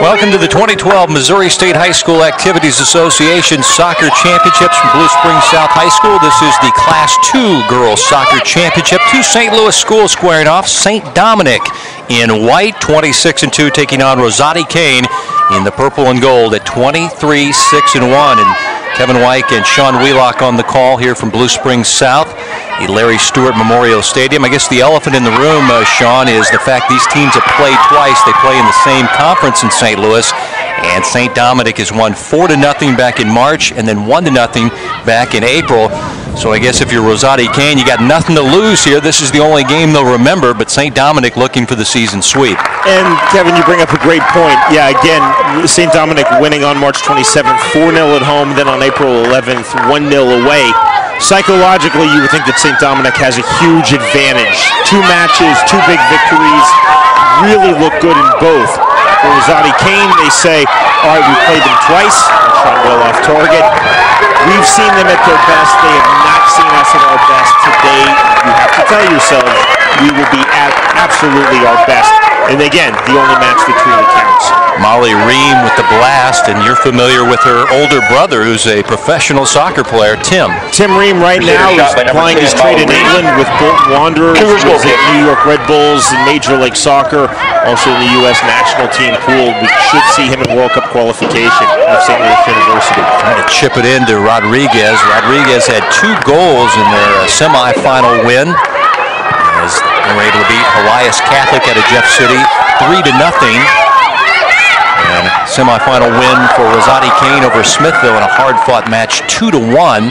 Welcome to the 2012 Missouri State High School Activities Association Soccer Championships from Blue Springs South High School. This is the Class 2 Girls Soccer Championship. Two St. Louis schools squaring off. St. Dominic in white, 26-2, taking on Rosati-Kain in the purple and gold at 23-6-1. And Kevin Wyke and Sean Wheelock on the call here from Blue Springs South, the Larry Stewart Memorial Stadium. I guess the elephant in the room, Sean, is the fact these teams have played twice. They play in the same conference in St. Louis, and St. Dominic has won 4-0 back in March and then 1-0 back in April. So I guess if you're Rosati-Kain, you got nothing to lose here. This is the only game they'll remember, but St. Dominic looking for the season sweep. And Kevin, you bring up a great point. Yeah, again, St. Dominic winning on March 27th, 4-0 at home, then on April 11th, 1-0 away. Psychologically, you would think that St. Dominic has a huge advantage. 2 matches, 2 big victories, really look good in both. For Rosati-Kain, they say, all right, we played them twice, shot well off target. We've seen them at their best. They have not seen us at our best today. You have to tell yourselves we will be at absolutely our best. And again, the only match that truly counts. Molly Ream with the blast, and you're familiar with her older brother, who's a professional soccer player, Tim. Tim Ream right now is applying his trade in England with Bolton Wanderers. He was at New York Red Bulls in Major League Soccer, also in the U.S. national team pool. We should see him in World Cup qualification at St. Louis University. Trying to chip it into Rodriguez. Rodriguez had 2 goals in their semifinal win, as they were able to beat Elias Catholic out of Jeff City 3-0. And semifinal win for Rosati-Kain over Smithville in a hard-fought match, 2-1.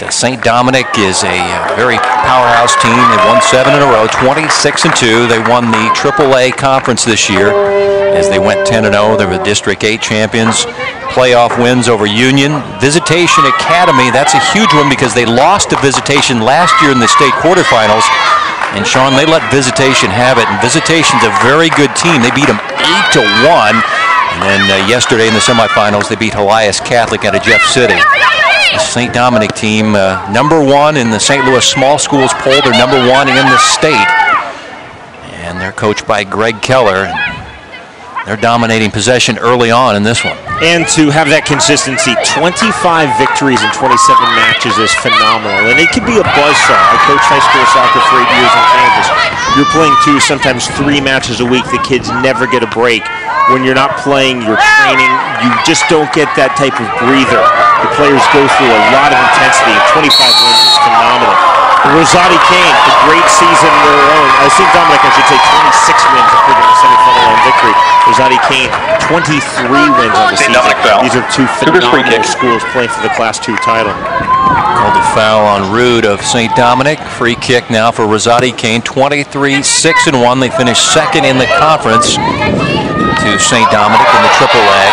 But St. Dominic is a very powerhouse team. They've won 7 in a row, 26-2. They won the AAA conference this year as they went 10-0. They were District 8 champions. Playoff wins over Union. Visitation Academy, that's a huge one because they lost to Visitation last year in the state quarterfinals. And Sean, they let Visitation have it, and Visitation's a very good team. They beat them 8-1, and then yesterday in the semifinals they beat Elias Catholic out of Jeff City. The St. Dominic team, number 1 in the St. Louis Small Schools poll. They're number 1 in the state, and they're coached by Greg Keller. They're dominating possession early on in this one. And to have that consistency, 25 victories in 27 matches is phenomenal. And it can be a buzzsaw. I coached high school soccer for 8 years in Kansas. You're playing 2, sometimes 3 matches a week. The kids never get a break. When you're not playing, you're training. You just don't get that type of breather. The players go through a lot of intensity, and 25 wins is phenomenal. Rosati-Kain, a great season of their own. St. Dominic, I should say, 26 wins, including a semifinal round victory. Rosati-Kain, 23 wins on the season. These are 2 phenomenal schools playing for the Class 2 title. Called a foul on Rude of St. Dominic. Free kick now for Rosati-Kain, 23-6-1. They finished 2nd in the conference to St. Dominic in the AAA.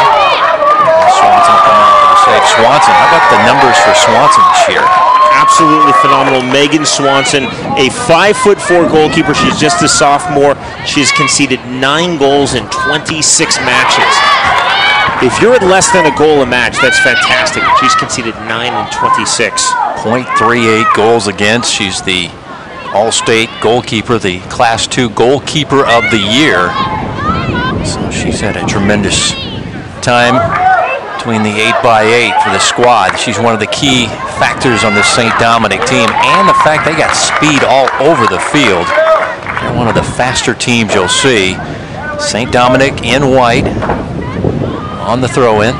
Swanson coming out for the save. Swanson, how about the numbers for Swanson this year? Absolutely phenomenal. Megan Swanson, a 5'4" goalkeeper. She's just a sophomore. She's conceded 9 goals in 26 matches. If you're at less than a goal a match, that's fantastic. She's conceded 9 in 26. .38 goals against. She's the All-State goalkeeper, the Class 2 goalkeeper of the year. So she's had a tremendous time between the 8x8 for the squad. She's one of the key factors on this St. Dominic team, and the fact they got speed all over the field. They're one of the faster teams you'll see. St. Dominic in white on the throw-in.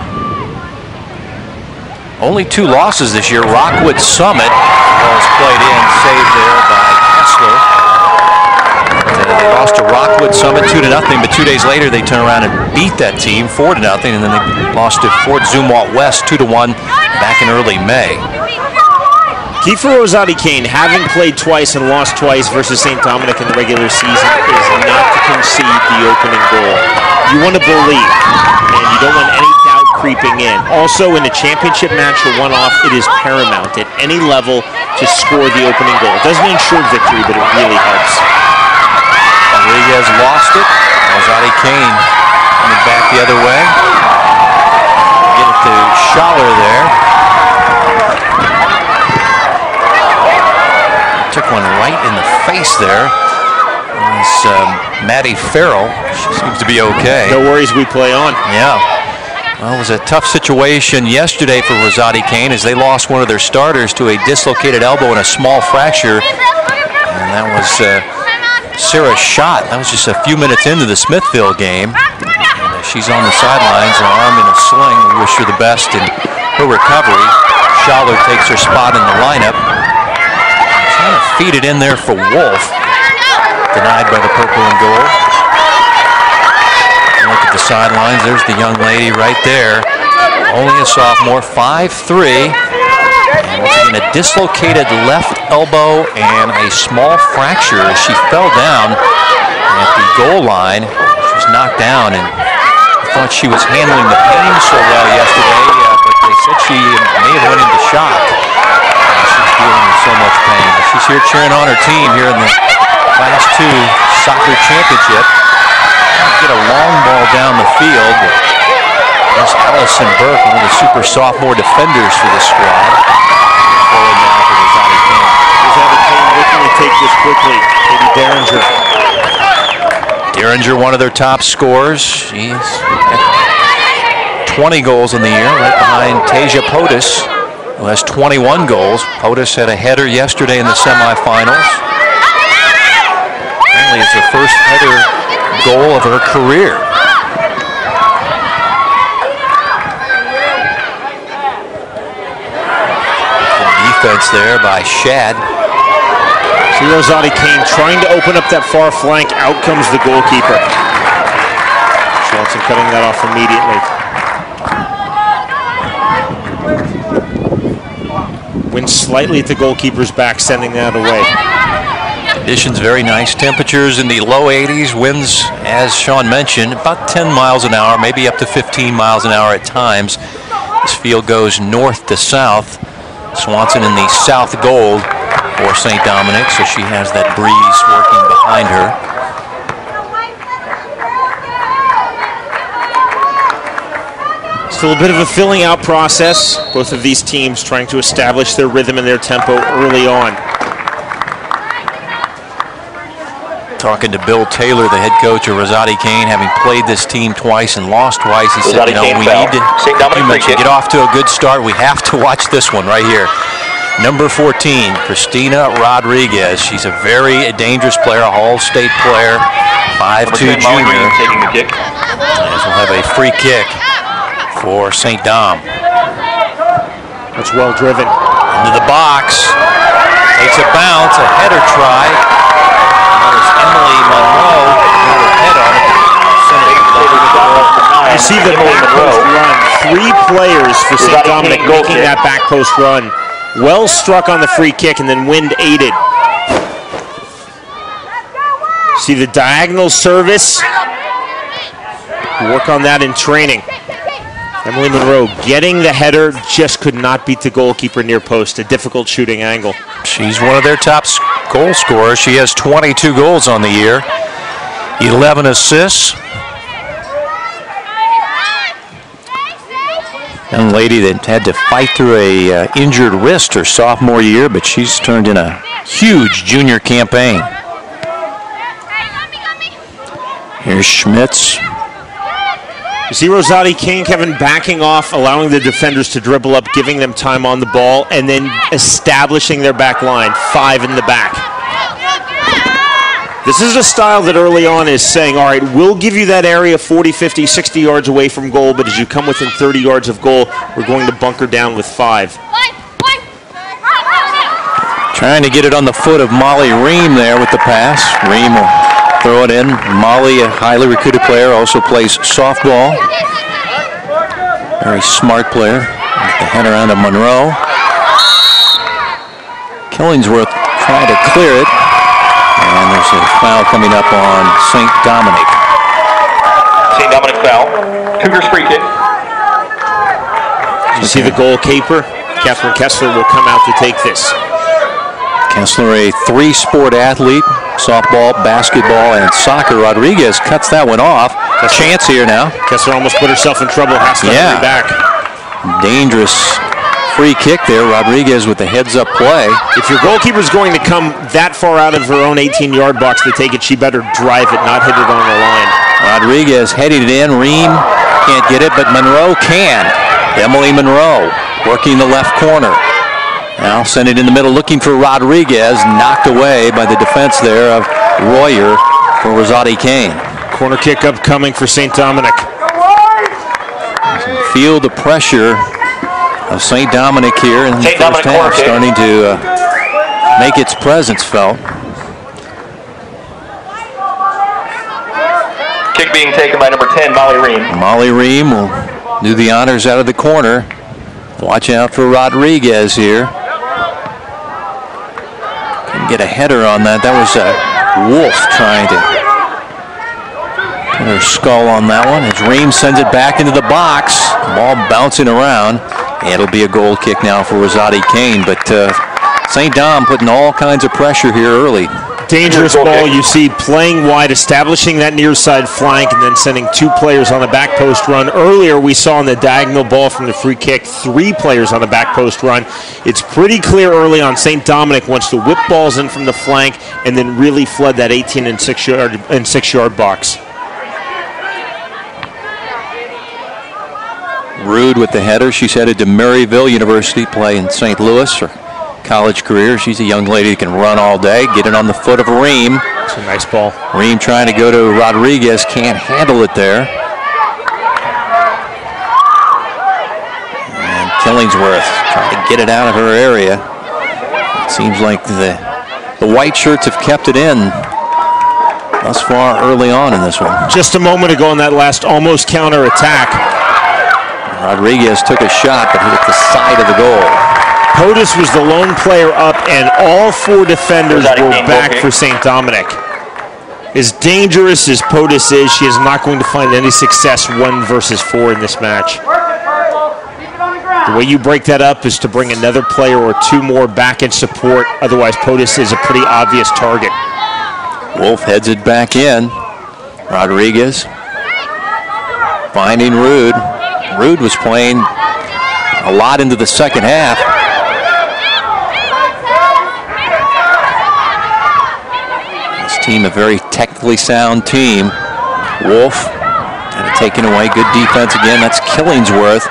Only 2 losses this year. Rockwood Summit was played in, saved there by Kessler. They lost to Rockwood Summit 2-0, but 2 days later they turned around and beat that team 4-0, and then they lost to Fort Zumwalt West 2-1 back in early May. Key for Rosati-Kain, having played twice and lost twice versus St. Dominic in the regular season, is not to concede the opening goal. You want to believe, and you don't want any doubt creeping in. Also, in a championship match or one-off, it is paramount at any level to score the opening goal. It doesn't ensure victory, but it really helps. Rodriguez lost it. Rosati-Kain coming back the other way. Get it to Schaller there. Took one right in the face there is Maddie Farrell. She seems to be okay. No worries, we play on. Yeah. Well, it was a tough situation yesterday for Rosati-Kain as they lost one of their starters to a dislocated elbow and a small fracture. And that was Sarah Schott. That was just a few minutes into the Smithville game. And she's on the sidelines, her arm in a sling. We wish her the best in her recovery. Schaller takes her spot in the lineup. Trying to feed it in there for Wolf. Denied by the purple and gold. Look at the sidelines. There's the young lady right there. Only a sophomore, 5'3". And once again, a dislocated left elbow and a small fracture as she fell down at the goal line. She was knocked down, and I thought she was handling the pain so well yesterday, but they said she may have went into shock. She's dealing with so much pain. But she's here cheering on her team here in the Class 2 soccer championship. Get a long ball down the field. That's Allison Burke, one of the super sophomore defenders for this squad. Forward now for Rosati-Kain. Rosati-Kain looking to take this quickly. Maybe Derringer. Derringer, one of their top scorers. She's got 20 goals in the year, right behind Tasia Potus, who has 21 goals. Potus had a header yesterday in the semifinals. Apparently it's her first header goal of her career. Good defense there by Shad. See Rosati-Kain trying to open up that far flank. Out comes the goalkeeper. Johnson cutting that off immediately. Wins slightly at the goalkeeper's back, sending that away. Conditions very nice. Temperatures in the low 80s. Winds, as Sean mentioned, about 10 miles an hour, maybe up to 15 miles an hour at times. This field goes north to south. Swanson in the south gold for St. Dominic, so she has that breeze working behind her. Still a bit of a filling out process. Both of these teams trying to establish their rhythm and their tempo early on. Talking to Bill Taylor, the head coach of Rosati-Kain, having played this team twice and lost twice, he said, you know, we need to get off to a good start. We have to watch this one right here. Number 14, Christina Rodriguez. She's a very dangerous player, a Hall State player, 5'2" junior. As we'll have a free kick for St. Dom. That's well driven. Into the box. Takes a bounce, a header try. Emily Monroe got her head on it. You see the back post run. 3 players for St. Dominic making that back post run. Well struck on the free kick and then wind aided. See the diagonal service. Work on that in training. Emily Monroe getting the header, just could not beat the goalkeeper near post. A difficult shooting angle. She's one of their top goal scorers. She has 22 goals on the year, 11 assists. Young lady that had to fight through a injured wrist her sophomore year, but she's turned in a huge junior campaign. Here's Schmitz. You see Rosati-Kain, Kevin, backing off, allowing the defenders to dribble up, giving them time on the ball, and then establishing their back line, 5 in the back. This is a style that early on is saying, all right, we'll give you that area 40, 50, 60 yards away from goal, but as you come within 30 yards of goal, we're going to bunker down with 5. Trying to get it on the foot of Molly Ream there with the pass. Ream will throw it in. Molly, a highly recruited player, also plays softball. Very smart player. The head around to Monroe. Killingsworth trying to clear it. And there's a foul coming up on St. Dominic. St. Dominic foul. Cougars free kick. You see the goalkeeper? Catherine Kessler will come out to take this. Kessler, a 3-sport athlete, softball, basketball, and soccer. Rodriguez cuts that one off. A chance here now. Kessler almost put herself in trouble, has to hurry back. Dangerous free kick there. Rodriguez with the heads-up play. If your goalkeeper's going to come that far out of her own 18-yard box to take it, she better drive it, not hit it on the line. Rodriguez headed it in. Ream can't get it, but Monroe can. Emily Monroe working the left corner. Now send it in the middle, looking for Rodriguez. Knocked away by the defense there of Royer for Rosati-Kain. Corner kick upcoming for St. Dominic. Feel the pressure of St. Dominic here in the first half, starting to make its presence felt. Kick being taken by number 10, Molly Ream. Molly Ream will do the honors out of the corner. Watch out for Rodriguez here. Couldn't get a header on that. That was Wolf trying to put her skull on that one. As Ream sends it back into the box. Ball bouncing around. And it'll be a goal kick now for Rosati-Kain. But St. Dom putting all kinds of pressure here early. Dangerous ball, you see, playing wide, establishing that near side flank, and then sending 2 players on the back post run. Earlier, we saw on the diagonal ball from the free kick, 3 players on the back post run. It's pretty clear early on St. Dominic wants to whip balls in from the flank and then really flood that 18 and 6-yard box. Rude with the header. She's headed to Maryville University, play in St. Louis. Her college career. She's a young lady who can run all day. Get it on the foot of Ream. It's a nice ball. Ream trying to go to Rodriguez. Can't handle it there. And Killingsworth trying to get it out of her area. It seems like the white shirts have kept it in thus far early on in this one. Just a moment ago in that last almost counter attack. Rodriguez took a shot but hit the side of the goal. POTUS was the lone player up, and all 4 defenders were back for St. Dominic. As dangerous as POTUS is, she is not going to find any success 1 versus 4 in this match. The way you break that up is to bring another player or 2 more back in support. Otherwise, POTUS is a pretty obvious target. Wolf heads it back in. Rodriguez finding Rude. Rude was playing a lot into the second half. This team, a very technically sound team. Wolf kind of taking away. Good defense again. That's Killingsworth.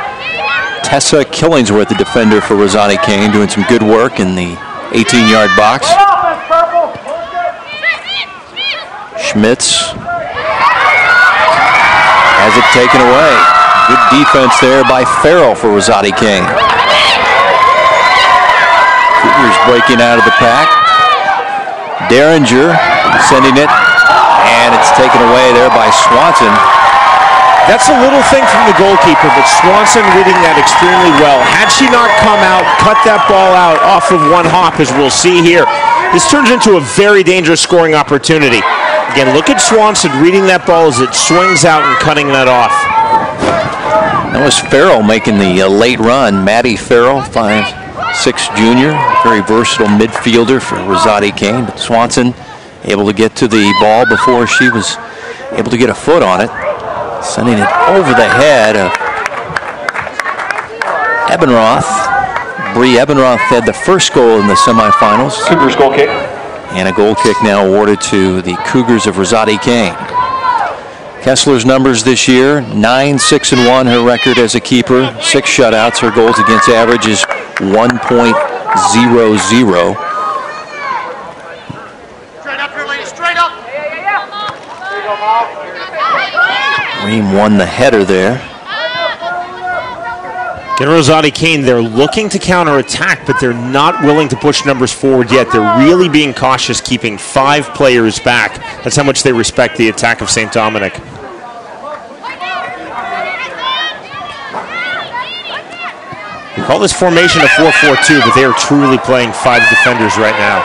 Tessa Killingsworth, the defender for Rosati-Kain, doing some good work in the 18-yard box. Schmitz has it taken away. Good defense there by Farrell for Rosati-Kain. Cougars breaking out of the pack. Derringer sending it, and it's taken away there by Swanson. That's a little thing from the goalkeeper, but Swanson reading that extremely well. Had she not come out, cut that ball out off of one hop, as we'll see here, this turns into a very dangerous scoring opportunity. Again, look at Swanson reading that ball as it swings out and cutting that off. That was Farrell making the late run. Maddie Farrell, 5'6" junior, very versatile midfielder for Rosati-Kain. But Swanson able to get to the ball before she was able to get a foot on it. Sending it over the head of Ebenroth. Bree Ebenroth had the first goal in the semifinals. Cougars goal kick. And a goal kick now awarded to the Cougars of Rosati-Kain. Kessler's numbers this year, 9-6-1, her record as a keeper, 6 shutouts. Her goals against average is 1.00. Straight up. Ream won the header there. In Rosati-Kain, they're looking to counterattack, but they're not willing to push numbers forward yet. They're really being cautious, keeping 5 players back. That's how much they respect the attack of St. Dominic. We call this formation a 4-4-2, but they are truly playing 5 defenders right now.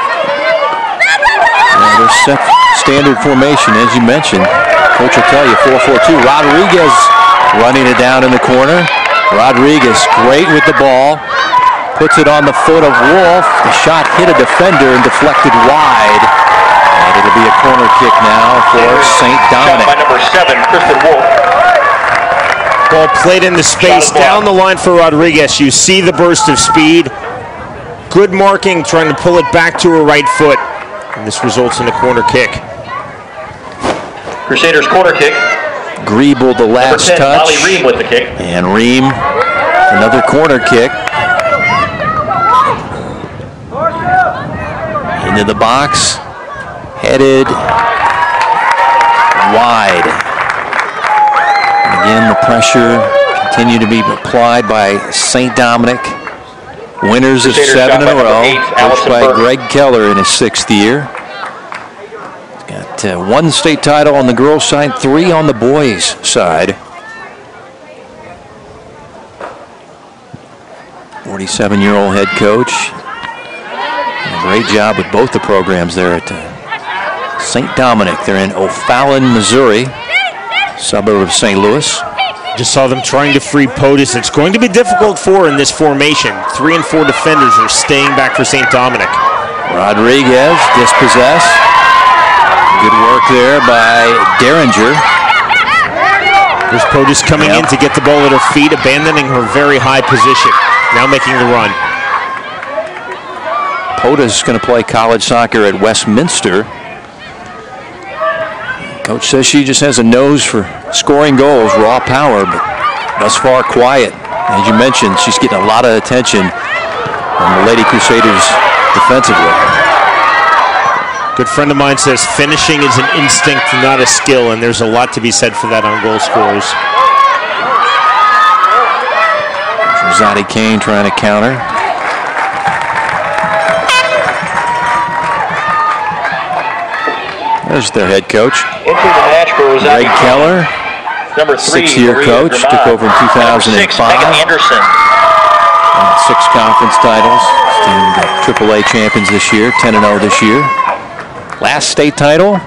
Their set standard formation, as you mentioned. Coach will tell you 4-4-2. Rodriguez running it down in the corner. Rodriguez great with the ball. Puts it on the foot of Wolf. The shot hit a defender and deflected wide. And it'll be a corner kick now for St. Dominic. Shot by number 7, Kristen Wolf. Ball played into space, down the line for Rodriguez. You see the burst of speed. Good marking, trying to pull it back to her right foot. And this results in a corner kick. Crusaders corner kick. Griebel the last touch. Molly Ream with the kick. And Ream, another corner kick. Into the box, headed wide. And again, the pressure continued to be applied by St. Dominic. Winners of 7 in a row, coached by Greg Keller in his 6th year. Got 1 state title on the girls' side, 3 on the boys' side. 47-year-old head coach. And a great job with both the programs there at St. Dominic. They're in O'Fallon, Missouri, suburb of St. Louis. Just saw them trying to free POTUS. It's going to be difficult for her in this formation. 3 and 4 defenders are staying back for St. Dominic. Rodriguez dispossessed. Good work there by Derringer. There's POTUS coming in to get the ball at her feet, abandoning her very high position. Now making the run. POTUS is going to play college soccer at Westminster. Coach says she just has a nose for scoring goals, raw power, but thus far quiet. As you mentioned, she's getting a lot of attention on the Lady Crusaders defensively. Good friend of mine says finishing is an instinct, not a skill, and there's a lot to be said for that on goal scorers. Rosati-Kain trying to counter. There's their head coach. Into the match for Greg Keller, number 3, 6-year coach, took over in 2005. Megan Anderson. 6 conference titles. AAA champions this year, 10-0 this year. Last state title,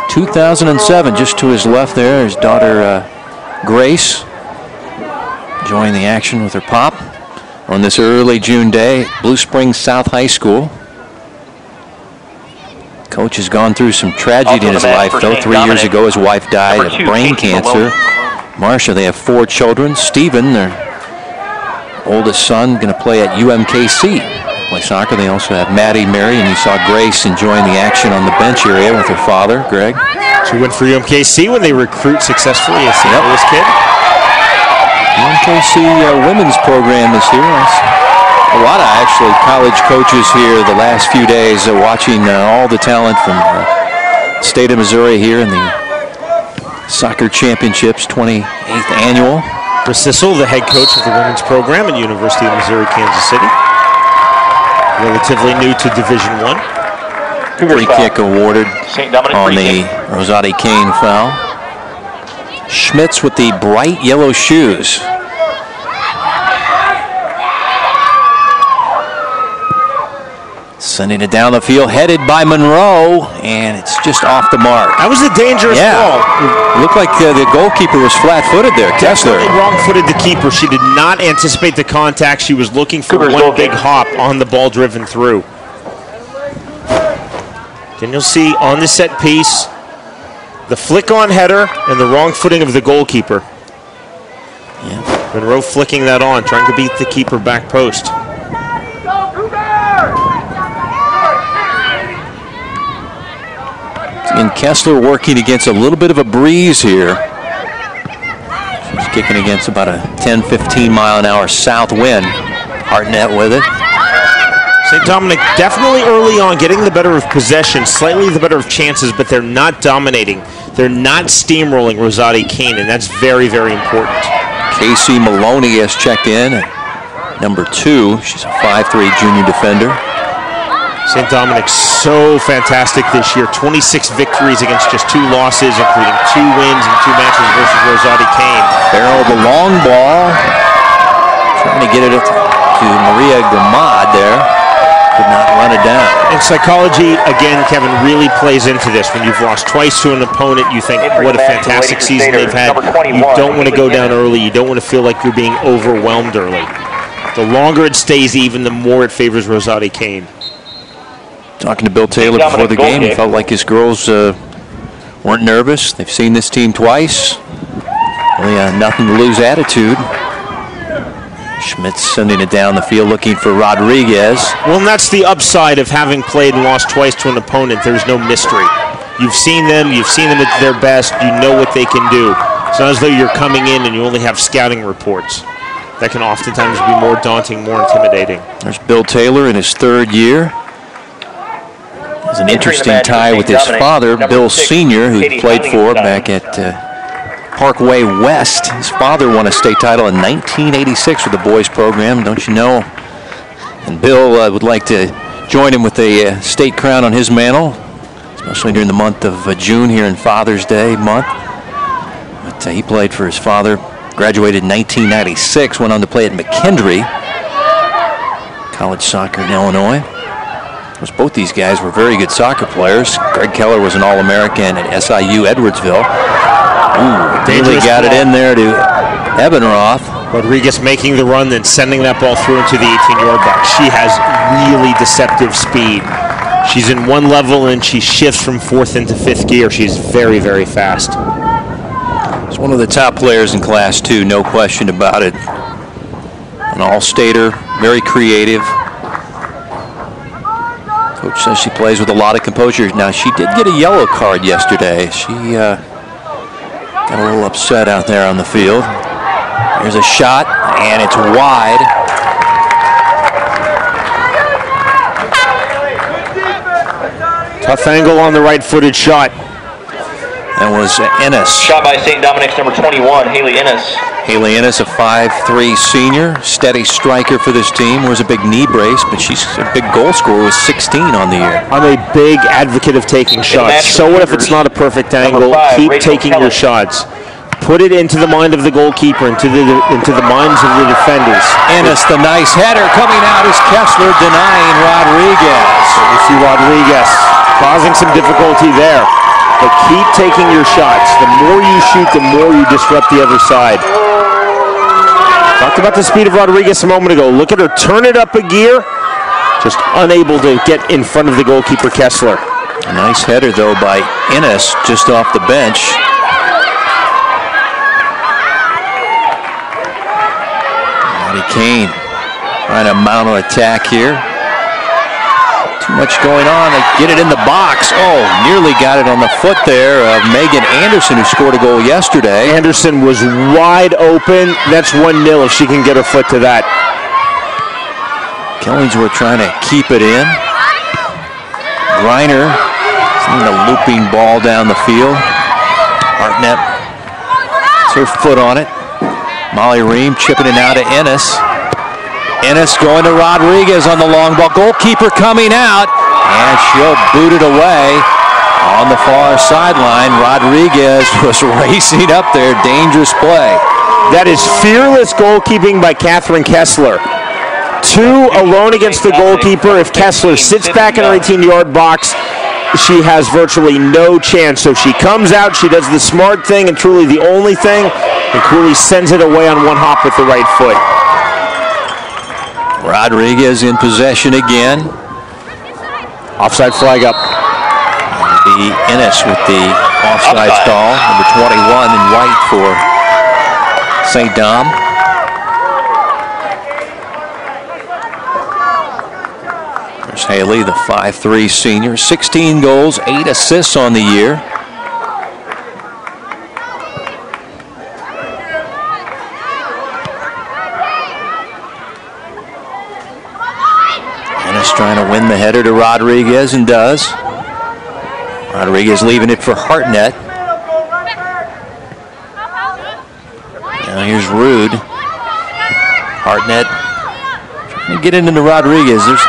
2007. Just to his left there, his daughter Grace, enjoying the action with her pop on this early June day at Blue Springs South High School. Coach has gone through some tragedy in his life, though. 3 years ago, his wife died of brain cancer. Marcia, they have 4 children. Stephen, their oldest son, going to play at UMKC. Play soccer. They also have Maddie, Mary, and you saw Grace enjoying the action on the bench area with her father, Greg. She went for UMKC when they recruit successfully a St. Louis kid. UMKC women's program is here. A lot of actually college coaches here the last few days watching all the talent from the state of Missouri here in the Soccer Championships 28th annual. Chris Sissel, the head coach of the women's program at University of Missouri, Kansas City. Relatively new to Division I. Free kick awarded on the Rosati-Kain foul. Schmitz with the bright yellow shoes. Sending it down the field, headed by Monroe, and it's just off the mark. That was a dangerous ball. It looked like the goalkeeper was flat-footed there, Kessler. Wrong-footed the keeper. She did not anticipate the contact. She was looking for one big hop on the ball driven through. Then you'll see on the set piece, the flick-on header and the wrong footing of the goalkeeper. Yeah. Monroe flicking that on, trying to beat the keeper back post. And Kessler working against a little bit of a breeze here. She's kicking against about a 10-15 mile an hour south wind. Hartnett with it. St. Dominic definitely early on getting the better of possession, slightly the better of chances, but they're not dominating. They're not steamrolling Rosati-Kain, and that's very, very important. Casey Maloney has checked in at number 2. She's a 5'3" junior defender. St. Dominic's so fantastic this year. 26 victories against just 2 losses, including 2 wins in 2 matches versus Rosati-Kain. Barrel the long ball. Trying to get it to Maria Gramad there. Could not run it down. And psychology, again, Kevin, really plays into this. When you've lost twice to an opponent, you think, what a fantastic season they've had. You don't want to go down early. You don't want to feel like you're being overwhelmed early. The longer it stays even, the more it favors Rosati-Kain. Talking to Bill Taylor before the game, he felt like his girls weren't nervous. They've seen this team twice. Really a nothing to lose attitude. Schmidt's sending it down the field looking for Rodriguez. Well, and that's the upside of having played and lost twice to an opponent. There's no mystery. You've seen them at their best, you know what they can do. It's not as though you're coming in and you only have scouting reports. That can oftentimes be more daunting, more intimidating. There's Bill Taylor in his 3rd year. It's an interesting tie with his father, Bill Sr., who he played for back at Parkway West. His father won a state title in 1986 with the boys program, don't you know? And Bill would like to join him with a state crown on his mantle, especially during the month of June here in Father's Day month. But he played for his father, graduated in 1996, went on to play at McKendree, college soccer in Illinois. Of course, both these guys were very good soccer players. Greg Keller was an All-American at SIU Edwardsville. Ooh, Daly got it in there to Ebenroth. Rodriguez making the run, then sending that ball through into the 18-yard box. She has really deceptive speed. She's in one level and she shifts from 4th into 5th gear. She's very, very fast. She's one of the top players in Class 2, no question about it. An all-stater, very creative. Coach says she plays with a lot of composure. Now, she did get a yellow card yesterday. She got a little upset out there on the field. There's a shot, and it's wide. Tough angle on the right-footed shot. That was Ennis. Shot by St. Dominic's number 21, Haley Ennis. Haley Ennis, a 5'3" senior, steady striker for this team. Wears a big knee brace, but she's a big goal scorer with 16 on the year. I'm a big advocate of taking shots. So what if it's not a perfect angle? Keep taking your shots. Put it into the mind of the goalkeeper, into the minds of the defenders. Ennis, the nice header coming out as Kessler denying Rodriguez. So you see Rodriguez causing some difficulty there. But keep taking your shots. The more you shoot, the more you disrupt the other side. Talked about the speed of Rodriguez a moment ago. Look at her turn it up a gear. Just unable to get in front of the goalkeeper, Kessler. A nice header, though, by Ennis just off the bench. Rosati-Kain trying to mount an attack here. Too much going on. They get it in the box. Oh, nearly got it on the foot there of Megan Anderson, who scored a goal yesterday. Anderson was wide open. That's 1-0 if she can get her foot to that. Killingsworth trying to keep it in. Griner sending a looping ball down the field. Hartnett, it's her foot on it. Molly Ream chipping it out to Ennis. Ennis going to Rodriguez on the long ball. Goalkeeper coming out, and she'll boot it away on the far sideline. Rodriguez was racing up there. Dangerous play. That is fearless goalkeeping by Catherine Kessler. 2 alone against the goalkeeper. If Kessler sits back in her 18-yard box, she has virtually no chance. So she comes out, she does the smart thing and truly the only thing, and Cooley sends it away on one hop with the right foot. Rodriguez in possession again. Offside flag up. It'll be Ennis with the offside call. Number 21 in white for St. Dom. There's Haley, the 5'3" senior. 16 goals, 8 assists on the year. Trying to win the header to Rodriguez, and does. Rodriguez leaving it for Hartnett. Now here's Rude. Hartnett trying to get into Rodriguez. There's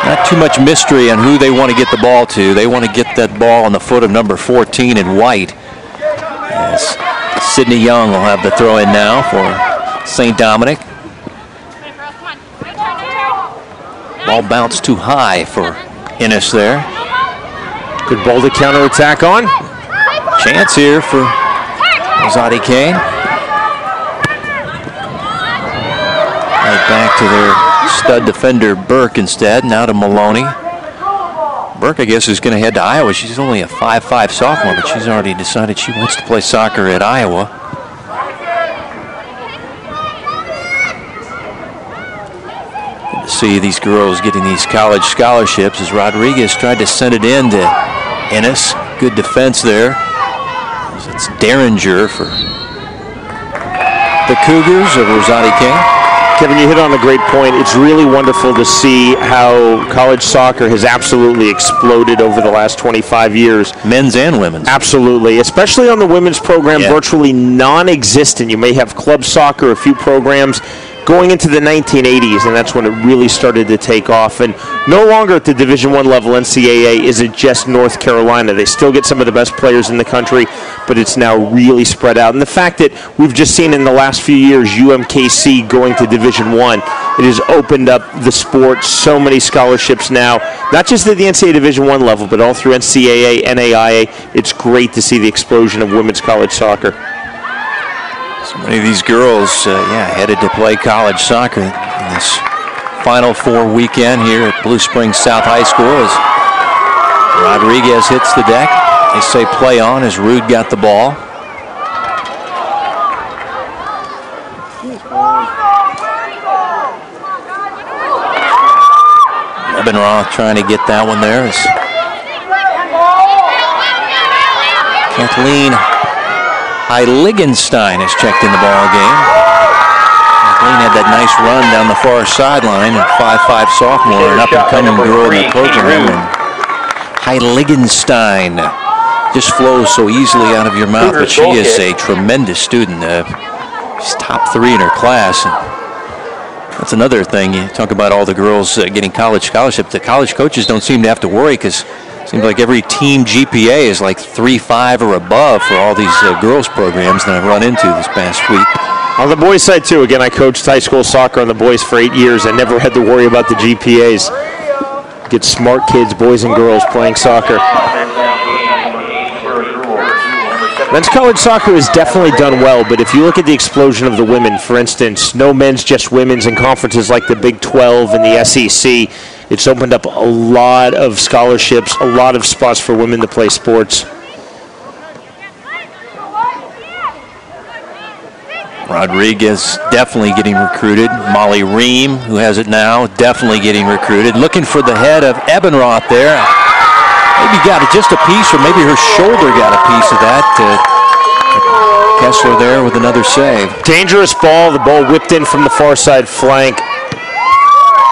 not too much mystery on who they want to get the ball to. They want to get that ball on the foot of number 14 in white. Yes. Sydney Young will have the throw in now for St. Dominic. Ball bounced too high for Ennis there. Good ball to counterattack on. Chance here for Rosati-Kain. Right back to their stud defender Burke instead. Now to Maloney. Burke, I guess, is going to head to Iowa. She's only a 5'5" sophomore, but she's already decided she wants to play soccer at Iowa. see these girls getting these college scholarships as Rodriguez tried to send it in to Ennis. Good defense there. It's Derringer for the Cougars of Rosati-Kain. Kevin, you hit on a great point. It's really wonderful to see how college soccer has absolutely exploded over the last 25 years. Men's and women's. Absolutely, especially on the women's program, virtually non-existent. You may have club soccer, a few programs going into the 1980s, and that's when it really started to take off. And no longer at the Division I level NCAA is it just North Carolina. They still get some of the best players in the country, but it's now really spread out. And the fact that we've just seen in the last few years UMKC going to Division I, it has opened up the sport. So many scholarships now, not just at the NCAA Division I level, but all through NCAA, NAIA. It's great to see the explosion of women's college soccer. So many of these girls, headed to play college soccer in this Final Four weekend here at Blue Springs South High School as Rodriguez hits the deck. They say play on as Rude got the ball. Ebenroth trying to get that one there. Kathleen Heiligenstein has checked in the ball game. Kathleen had that nice run down the far sideline, and 5'5" sophomore, an up-and-coming girl in the program. And Heiligenstein just flows so easily out of your mouth, but she is a tremendous student. She's top 3 in her class. And that's another thing. You talk about all the girls getting college scholarships. The college coaches don't seem to have to worry because it seems like every team GPA is like 3.5 or above for all these girls programs that I've run into this past week. On the boys' side, too, again, I coached high school soccer on the boys for 8 years. I never had to worry about the GPAs. Get smart kids, boys and girls, playing soccer. Men's college soccer has definitely done well, but if you look at the explosion of the women, for instance, no men's, just women's in conferences like the Big 12 and the SEC, it's opened up a lot of scholarships, a lot of spots for women to play sports. Rodriguez definitely getting recruited. Molly Ream, who has it now, definitely getting recruited. Looking for the head of Ebenroth there. Maybe got just a piece, or maybe her shoulder got a piece of that. Kessler there with another save. Dangerous ball. The ball whipped in from the far side flank.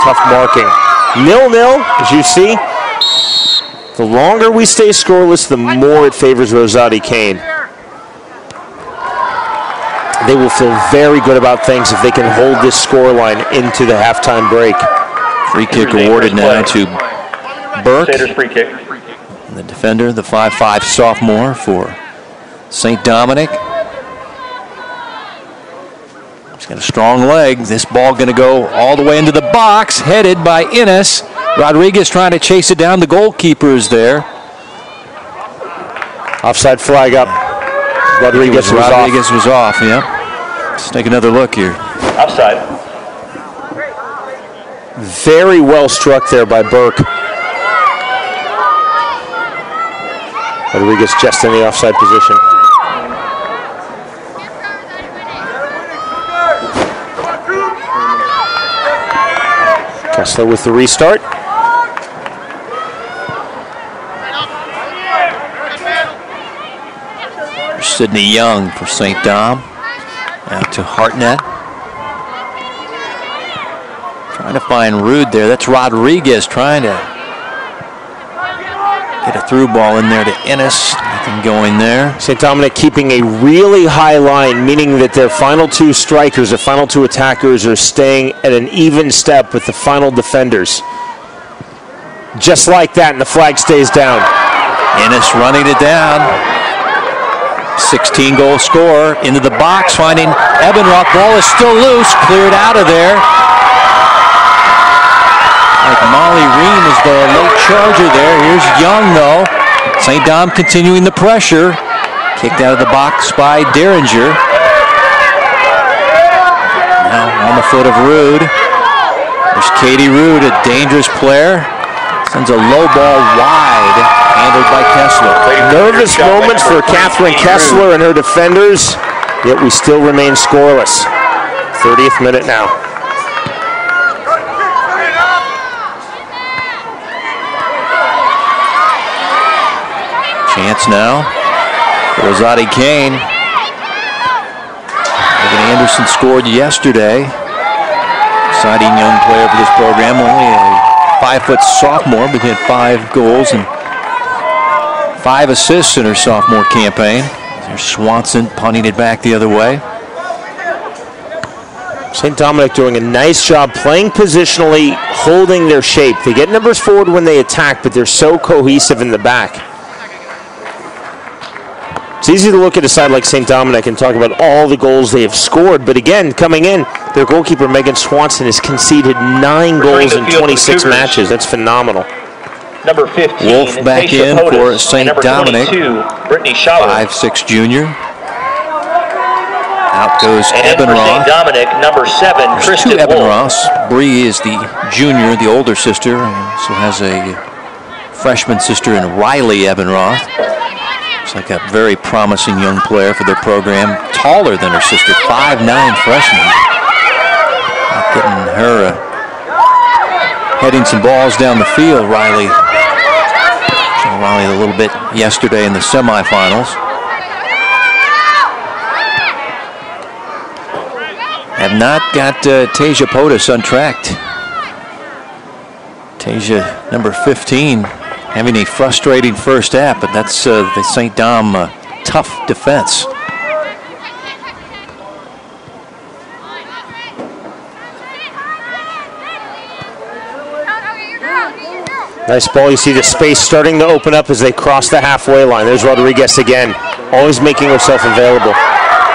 Tough marking. 0-0, as you see. The longer we stay scoreless, the more it favors Rosati-Kain. They will feel very good about things if they can hold this scoreline into the halftime break. Free kick awarded now to Burke. Free kick. The defender, the 5'5" sophomore for St. Dominic. He's got a strong leg. This ball going to go all the way into the box, headed by Ennis. Rodriguez trying to chase it down. The goalkeeper is there. Offside flag up. Rodriguez was off, yeah. Let's take another look here. Offside. Very well struck there by Burke. Rodriguez just in the offside position. Kessler with the restart. Sydney Young for St. Dom. Out to Hartnett. Trying to find Rude there. That's Rodriguez trying to get a through ball in there to Ennis. Nothing going there. St. Dominic keeping a really high line, meaning that their final 2 strikers, their final 2 attackers are staying at an even step with the final defenders. Just like that, and the flag stays down. Ennis running it down. 16-goal scorer into the box, finding Ebenroth. Ball is still loose, cleared out of there. Like Molly Ream is the late charger there. Here's Young, though. St. Dom continuing the pressure. Kicked out of the box by Derringer. Now on the foot of Rude. There's Katie Rude, a dangerous player. Sends a low ball wide, handled by Kessler. Nervous moments for Catherine Kessler and her defenders, yet we still remain scoreless. 30th minute now. Chance now. Rosati-Kain. Evan Anderson scored yesterday. Exciting young player for this program. Only a 5-foot sophomore, but had 5 goals and 5 assists in her sophomore campaign. There's Swanson punting it back the other way. St. Dominic doing a nice job playing positionally, holding their shape. They get numbers forward when they attack, but they're so cohesive in the back. It's easy to look at a side like St. Dominic and talk about all the goals they have scored, but again, coming in, their goalkeeper, Megan Swanson, has conceded 9 goals in 26 matches. That's phenomenal. Number 15, Wolf back in for St. Dominic. 5'6" junior. Out goes Ebenroth. St. Dominic, number 7, There's Kristen 2 Wolf. Ebenroths. Bree is the junior, the older sister, and also has a freshman sister in Riley Ebenroth. Looks like a very promising young player for their program. Taller than her sister, 5'9" freshman. Not getting her heading some balls down the field. Riley saw Riley a little bit yesterday in the semifinals. Have not got Tasia Potus untracked. Tasia, number 15, having a frustrating first half, but that's the St. Dom tough defense. Nice ball. You see the space starting to open up as they cross the halfway line. There's Rodriguez again, always making herself available.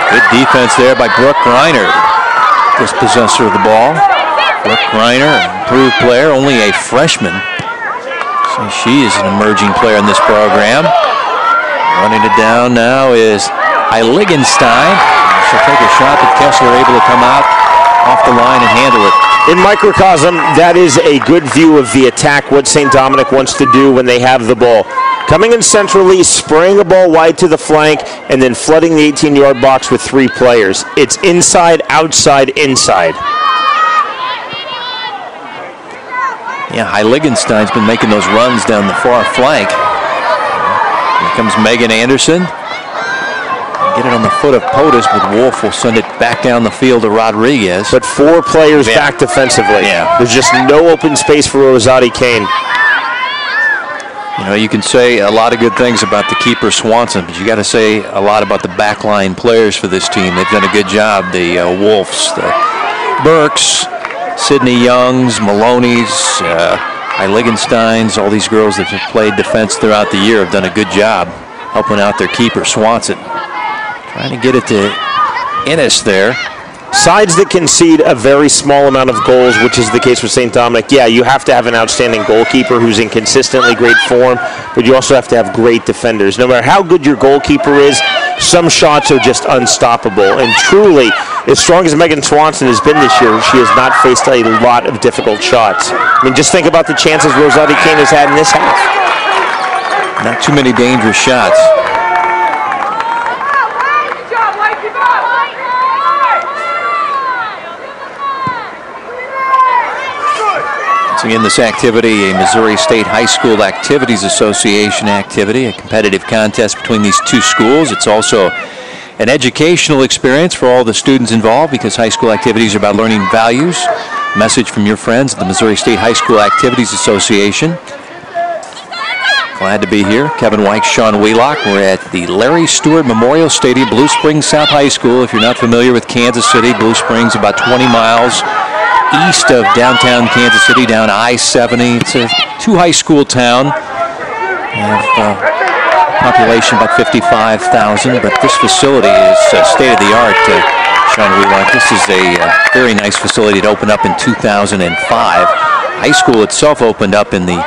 Good defense there by Brooke Reiner, dispossessor of the ball. Brooke Reiner, improved player, only a freshman. So she is an emerging player in this program. Running it down now is Heiligenstein. She'll take a shot, but Kessler able to come out off the line and handle it. In microcosm, that is a good view of the attack, what St. Dominic wants to do when they have the ball. Coming in centrally, spraying a ball wide to the flank, and then flooding the 18-yard box with 3 players. It's inside, outside, inside. Yeah, Heiligenstein's been making those runs down the far flank. Here comes Megan Anderson. Get it on the foot of Potus, but Wolf will send it back down the field to Rodriguez. But 4 players back defensively. Yeah. There's just no open space for Rosati-Kain. You know, you can say a lot of good things about the keeper Swanson, but you got to say a lot about the backline players for this team. They've done a good job. The Wolves, the Burks, Sydney Youngs, Maloney's, Heiligensteins, all these girls that have played defense throughout the year have done a good job helping out their keeper Swanson. Trying to get it to Ennis there. Sides that concede a very small amount of goals, which is the case with St. Dominic, yeah, you have to have an outstanding goalkeeper who's in consistently great form, but you also have to have great defenders. No matter how good your goalkeeper is, some shots are just unstoppable. And truly, as strong as Megan Swanson has been this year, she has not faced a lot of difficult shots. I mean, just think about the chances Rosati-Kain has had in this half. Not too many dangerous shots. Again, this activity, a Missouri State High School Activities Association activity, a competitive contest between these 2 schools. It's also an educational experience for all the students involved because high school activities are about learning values. Message from your friends at the Missouri State High School Activities Association. Glad to be here. Kevin White, Sean Wheelock. We're at the Larry Stewart Memorial Stadium, Blue Springs South High School. If you're not familiar with Kansas City, Blue Springs about 20 miles east of downtown Kansas City, down I-70. It's a 2 high school town. We have population about 55,000, but this facility is state-of-the-art. Sean Wheelock, this is a very nice facility. It opened up in 2005. High school itself opened up in the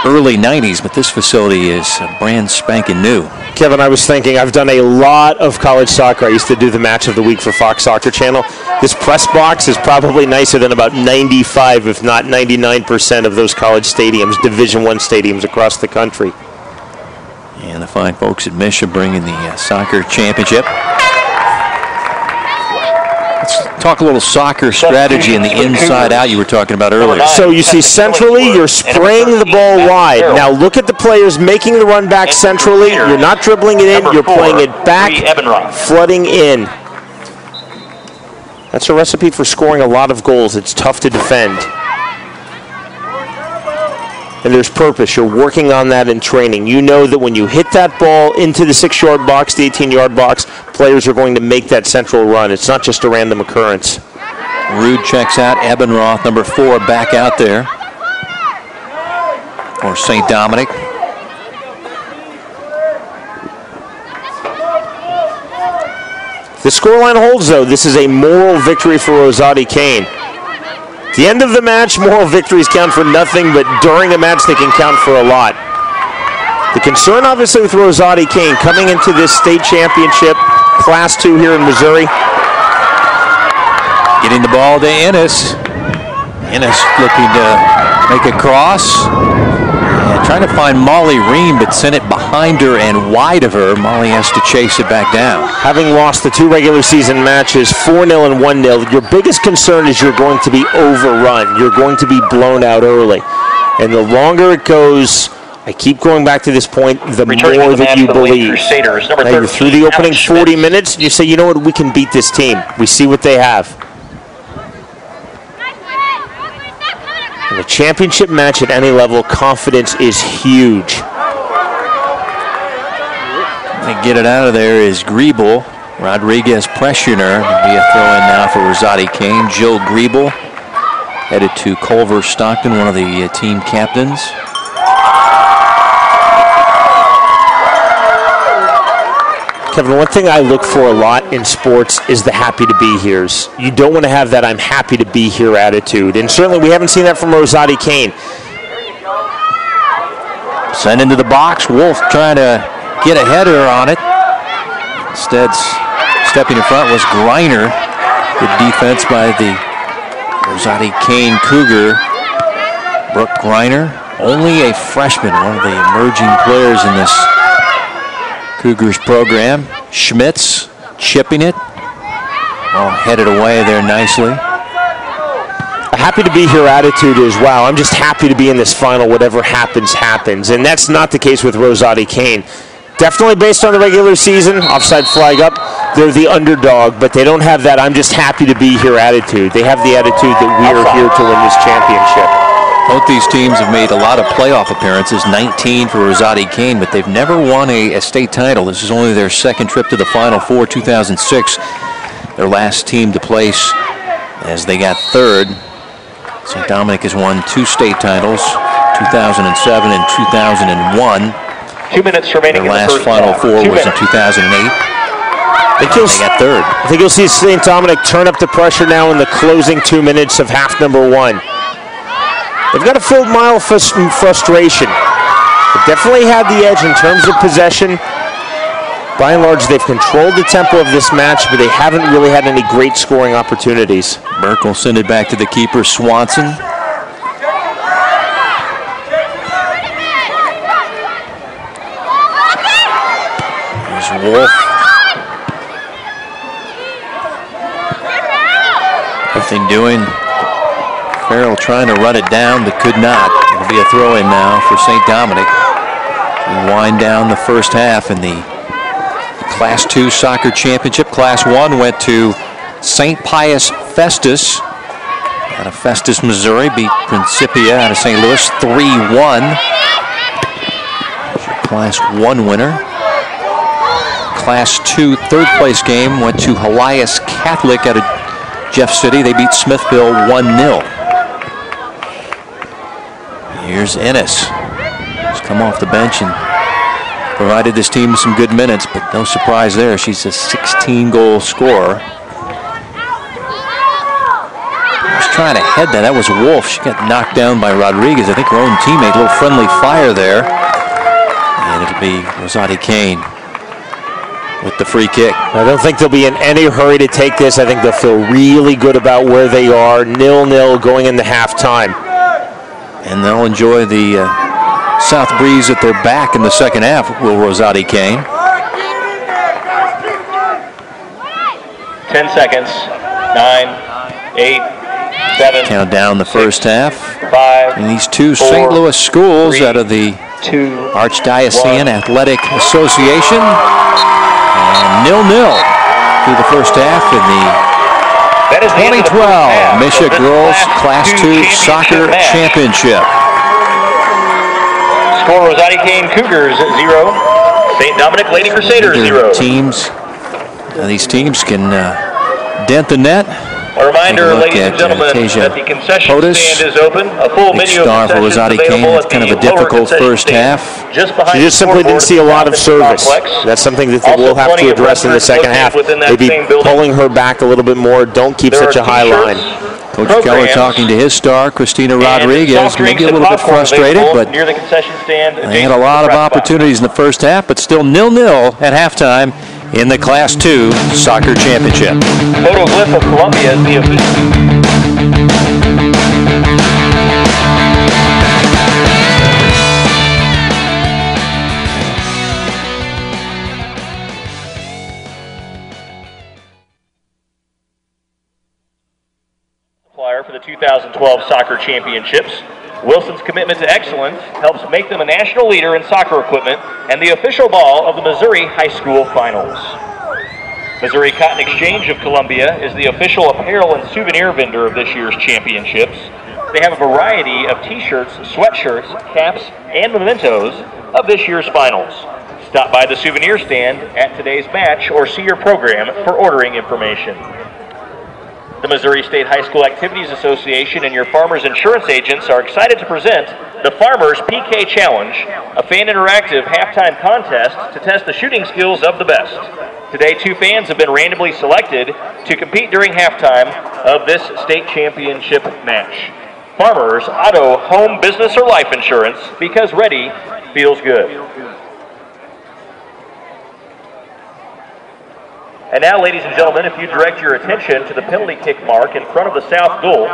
early 90s, but this facility is brand spanking new. Kevin, I was thinking, I've done a lot of college soccer. I used to do the match of the week for Fox Soccer Channel. This press box is probably nicer than about 95, if not 99% of those college stadiums, Division I stadiums across the country. And the fine folks at MSHSAA bringing the soccer championship. Let's talk a little soccer strategy and the inside out you were talking about earlier. So you see centrally, you're spraying the ball wide. Now look at the players making the run back centrally. You're not dribbling it in, you're playing it back, flooding in. That's a recipe for scoring a lot of goals. It's tough to defend. And there's purpose. You're working on that in training. You know that when you hit that ball into the 6-yard box, the 18-yard box, players are going to make that central run. It's not just a random occurrence. Rude checks out. Ebenroth, number 4, back out there for St. Dominic. The scoreline holds, though. This is a moral victory for Rosati-Kain. At the end of the match, moral victories count for nothing, but during a match, they can count for a lot. The concern, obviously, with Rosati-Kain coming into this state championship, Class 2 here in Missouri. Getting the ball to Ennis. Ennis looking to make a cross. And trying to find Molly Ream, but sent it behind her and wide of her. Molly has to chase it back down. Having lost the 2 regular season matches, 4-0 and 1-0, your biggest concern is you're going to be overrun. You're going to be blown out early. And the longer it goes, I keep going back to this point, the more that you believe. Now you're through the opening 40 minutes, and you say, you know what, we can beat this team. We see what they have. In a championship match at any level, confidence is huge. To get it out of there is Griebel. Rodriguez pressuring her. It'll be a throw-in now for Rosati-Kain. Jill Griebel headed to Culver Stockton, one of the team captains. Kevin, one thing I look for a lot in sports is the happy to be here's. You don't want to have that I'm happy to be here attitude. And certainly we haven't seen that from Rosati-Kain. Sent into the box. Wolf trying to get a header on it. Instead, stepping in front was Greiner. Good defense by the Rosati-Kain Cougar. Brooke Greiner, only a freshman, one of the emerging players in this Cougars program. Schmitz chipping it. All headed away there nicely. A happy to be here attitude is, wow, I'm just happy to be in this final. Whatever happens, happens. And that's not the case with Rosati-Kain. Definitely based on the regular season, offside flag up, they're the underdog, but they don't have that I'm just happy to be here attitude. They have the attitude that we are here to win this championship. Both these teams have made a lot of playoff appearances, 19 for Rosati-Kain, but they've never won a state title. This is only their second trip to the Final Four, 2006. Their last team to place as they got third. St. Dominic has won 2 state titles, 2007 and 2001. 2 minutes remaining. Their last Final Four was in 2008. They got third. I think you'll see St. Dominic turn up the pressure now in the closing 2 minutes of half number 1. They've got a full mile of frustration. They definitely had the edge in terms of possession. By and large, they've controlled the tempo of this match, but they haven't really had any great scoring opportunities. Burke will send it back to the keeper, Swanson. Here's Wolf. Nothing doing. Farrell trying to run it down, but could not. It'll be a throw-in now for St. Dominic. We wind down the first half in the Class 2 Soccer Championship. Class 1 went to St. Pius Festus out of Festus, Missouri. Beat Principia out of St. Louis 3-1. Class 1 winner. Class 2 third place game went to Helias Catholic out of Jeff City. They beat Smithville 1-0. Here's Ennis. She's come off the bench and provided this team some good minutes, but no surprise there. She's a 16-goal scorer. Was trying to head that. That was Wolf. She got knocked down by Rodriguez. I think her own teammate. A little friendly fire there. And it'll be Rosati-Kain with the free kick. I don't think they'll be in any hurry to take this. I think they'll feel really good about where they are. 0-0 going into halftime. And they'll enjoy the south breeze at their back in the second half, will Rosati-Kain. 10 seconds. 9, 8, 7. Count down the first half. 5. And these two 4, St. Louis schools 3, out of the 2, Archdiocesan 1. Athletic Association. And 0-0 through the first half in the 2012 MSHSAA Girls Class 2 Soccer Championship. Score: Rosati-Kain Cougars 0, St. Dominic Lady Crusaders 0. These teams can dent the net. A reminder, ladies and gentlemen, that the concession stand is open. A full menu of concessions available at kind of a difficult first half. She just simply didn't see a lot of service. That's something that we'll have to address in the second half. Maybe pulling her back a little bit more. Don't keep such a high line. Coach Keller talking to his star, Christina Rodriguez, maybe a little bit frustrated, but they had a lot of opportunities in the first half, but still 0-0 at halftime in the Class 2 Soccer Championship. Photoglyph of Columbia is the official. For the 2012 Soccer Championships. Wilson's commitment to excellence helps make them a national leader in soccer equipment and the official ball of the Missouri High School Finals. Missouri Cotton Exchange of Columbia is the official apparel and souvenir vendor of this year's championships. They have a variety of t-shirts, sweatshirts, caps, and mementos of this year's finals. Stop by the souvenir stand at today's match or see your program for ordering information. The Missouri State High School Activities Association and your Farmers Insurance agents are excited to present the Farmers PK Challenge, a fan interactive halftime contest to test the shooting skills of the best. Today, 2 fans have been randomly selected to compete during halftime of this state championship match. Farmers Auto, Home, Business, or Life Insurance, because ready feels good. And now, ladies and gentlemen, if you direct your attention to the penalty kick mark in front of the south goal,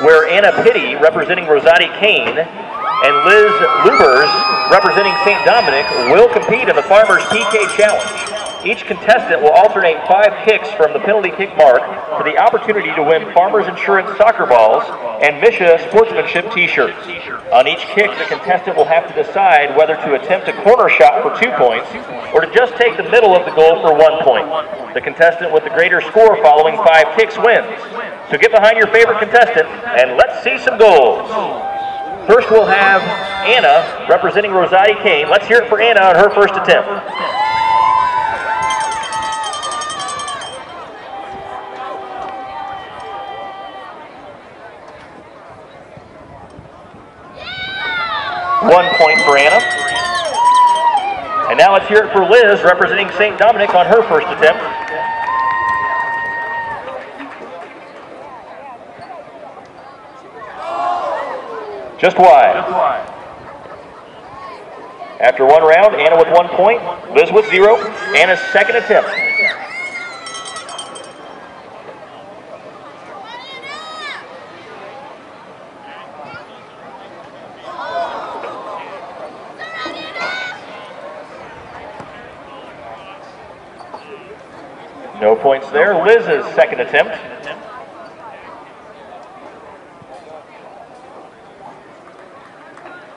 where Anna Pitty, representing Rosati-Kain, and Liz Lubers, representing St. Dominic, will compete in the Farmers PK Challenge. Each contestant will alternate 5 kicks from the penalty kick mark for the opportunity to win Farmers Insurance soccer balls and MSHSAA sportsmanship t-shirts. On each kick, the contestant will have to decide whether to attempt a corner shot for 2 points or to just take the middle of the goal for 1 point. The contestant with the greater score following 5 kicks wins. So get behind your favorite contestant and let's see some goals. First we'll have Anna representing Rosati-Kain. Let's hear it for Anna on her first attempt. $1 point for Anna. And now let's hear it for Liz, representing St. Dominic on her first attempt. Just wide. After 1 round, Anna with 1 point, Liz with 0. Anna's second attempt. No points there. Liz's second attempt.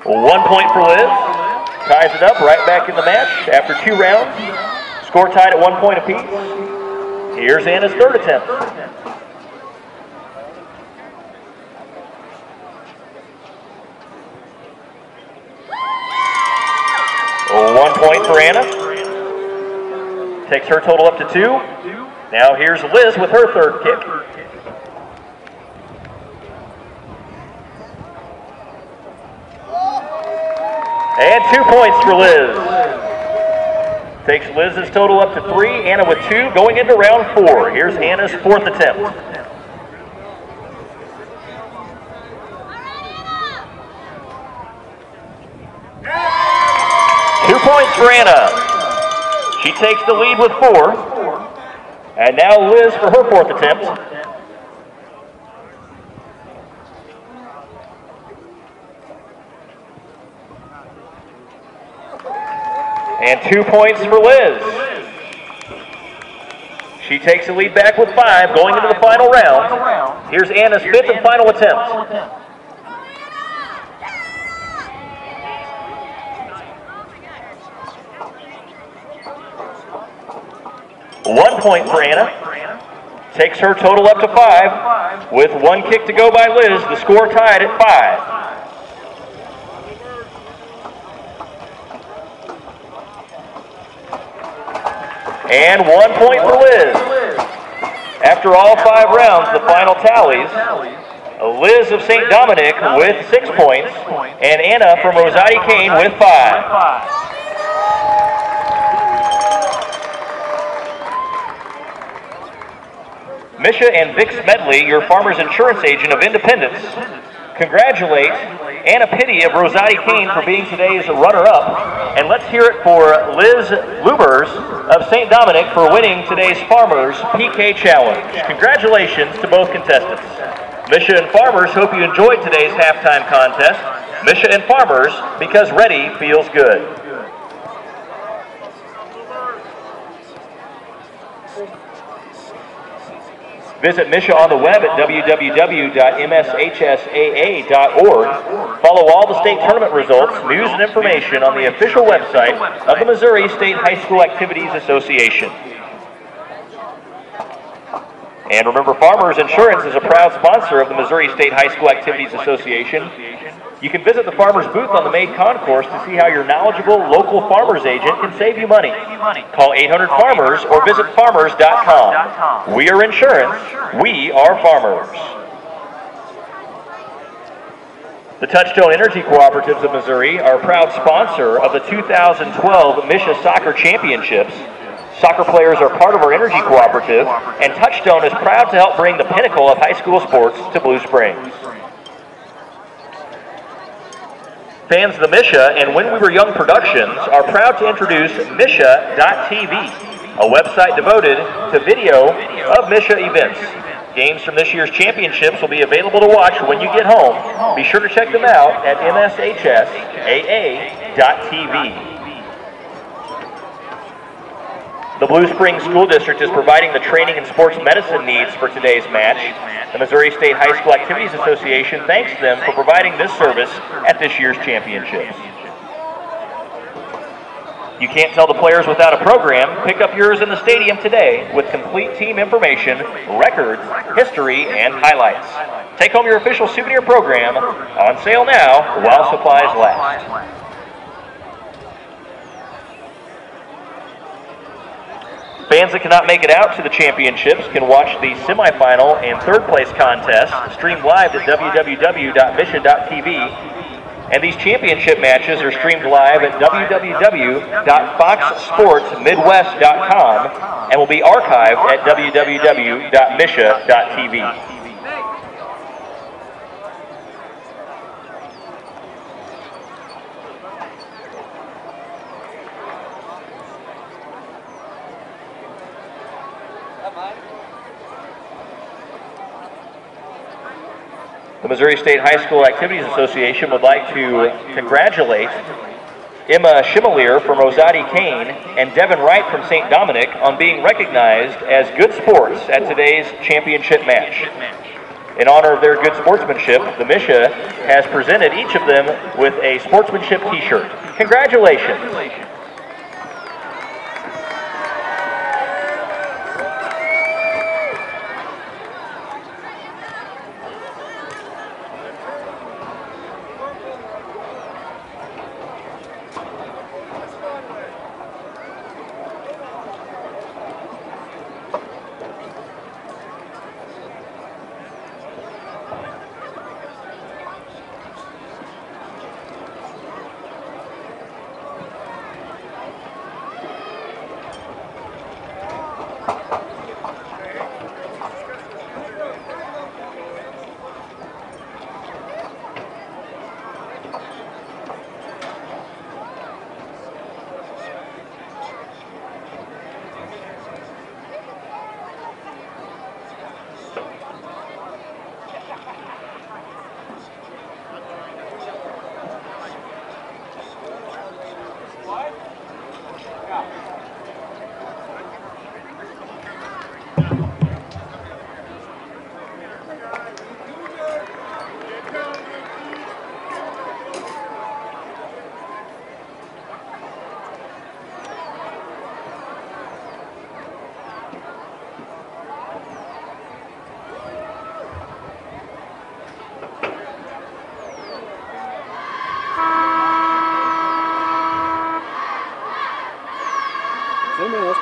$1 point for Liz. Ties it up right back in the match after 2 rounds. Score tied at 1 point apiece. Here's Anna's third attempt. $1 point for Anna. Takes her total up to 2. Now here's Liz with her third kick. And 2 points for Liz. Takes Liz's total up to 3. Anna with 2 going into round 4. Here's Anna's fourth attempt. $2 points for Anna. She takes the lead with 4. And now Liz for her fourth attempt. And 2 points for Liz. She takes the lead back with 5 going into the final round. Here's Anna's 5th and final attempt. One point for Anna. Takes her total up to 5. With 1 kick to go by Liz, the score tied at 5. And 1 point for Liz. After all 5 rounds, the final tallies. Liz of St. Dominic with 6 points, and Anna from Rosati-Kain with 5. Misha and Vic Smedley, your farmer's insurance agent of Independence, congratulate Anna Pitty of Rosati-Kain for being today's runner-up. And let's hear it for Liz Lubers of St. Dominic for winning today's Farmers PK Challenge. Congratulations to both contestants. Misha and Farmers hope you enjoyed today's halftime contest. Misha and Farmers, because ready feels good. Visit Misha on the web at www.mshsaa.org. Follow all the state tournament results, news, and information on the official website of the Missouri State High School Activities Association. And remember, Farmers Insurance is a proud sponsor of the Missouri State High School Activities Association. You can visit the Farmers booth on the main concourse to see how your knowledgeable local farmers agent can save you money. Call 800-FARMERS or visit farmers.com. We are insurance. We are farmers. The Touchstone Energy Cooperatives of Missouri are a proud sponsor of the 2012 MSHSAA Soccer Championships. Soccer players are part of our energy cooperative, and Touchstone is proud to help bring the pinnacle of high school sports to Blue Springs. Fans of the Misha and When We Were Young Productions are proud to introduce MSHSAA.TV, a website devoted to video of Misha events. Games from this year's championships will be available to watch when you get home. Be sure to check them out at MSHSAA.TV. The Blue Springs School District is providing the training and sports medicine needs for today's match. The Missouri State High School Activities Association thanks them for providing this service at this year's championships. You can't tell the players without a program. Pick up yours in the stadium today with complete team information, records, history, and highlights. Take home your official souvenir program, on sale now while supplies last. Fans that cannot make it out to the championships can watch the semifinal and third place contest streamed live at www.misha.tv. And these championship matches are streamed live at www.foxsportsmidwest.com and will be archived at www.misha.tv. The Missouri State High School Activities Association would like to congratulate Emma Schimelier from Rosati-Kain and Devin Wright from St. Dominic on being recognized as good sports at today's championship match. In honor of their good sportsmanship, the Misha has presented each of them with a sportsmanship t-shirt. Congratulations.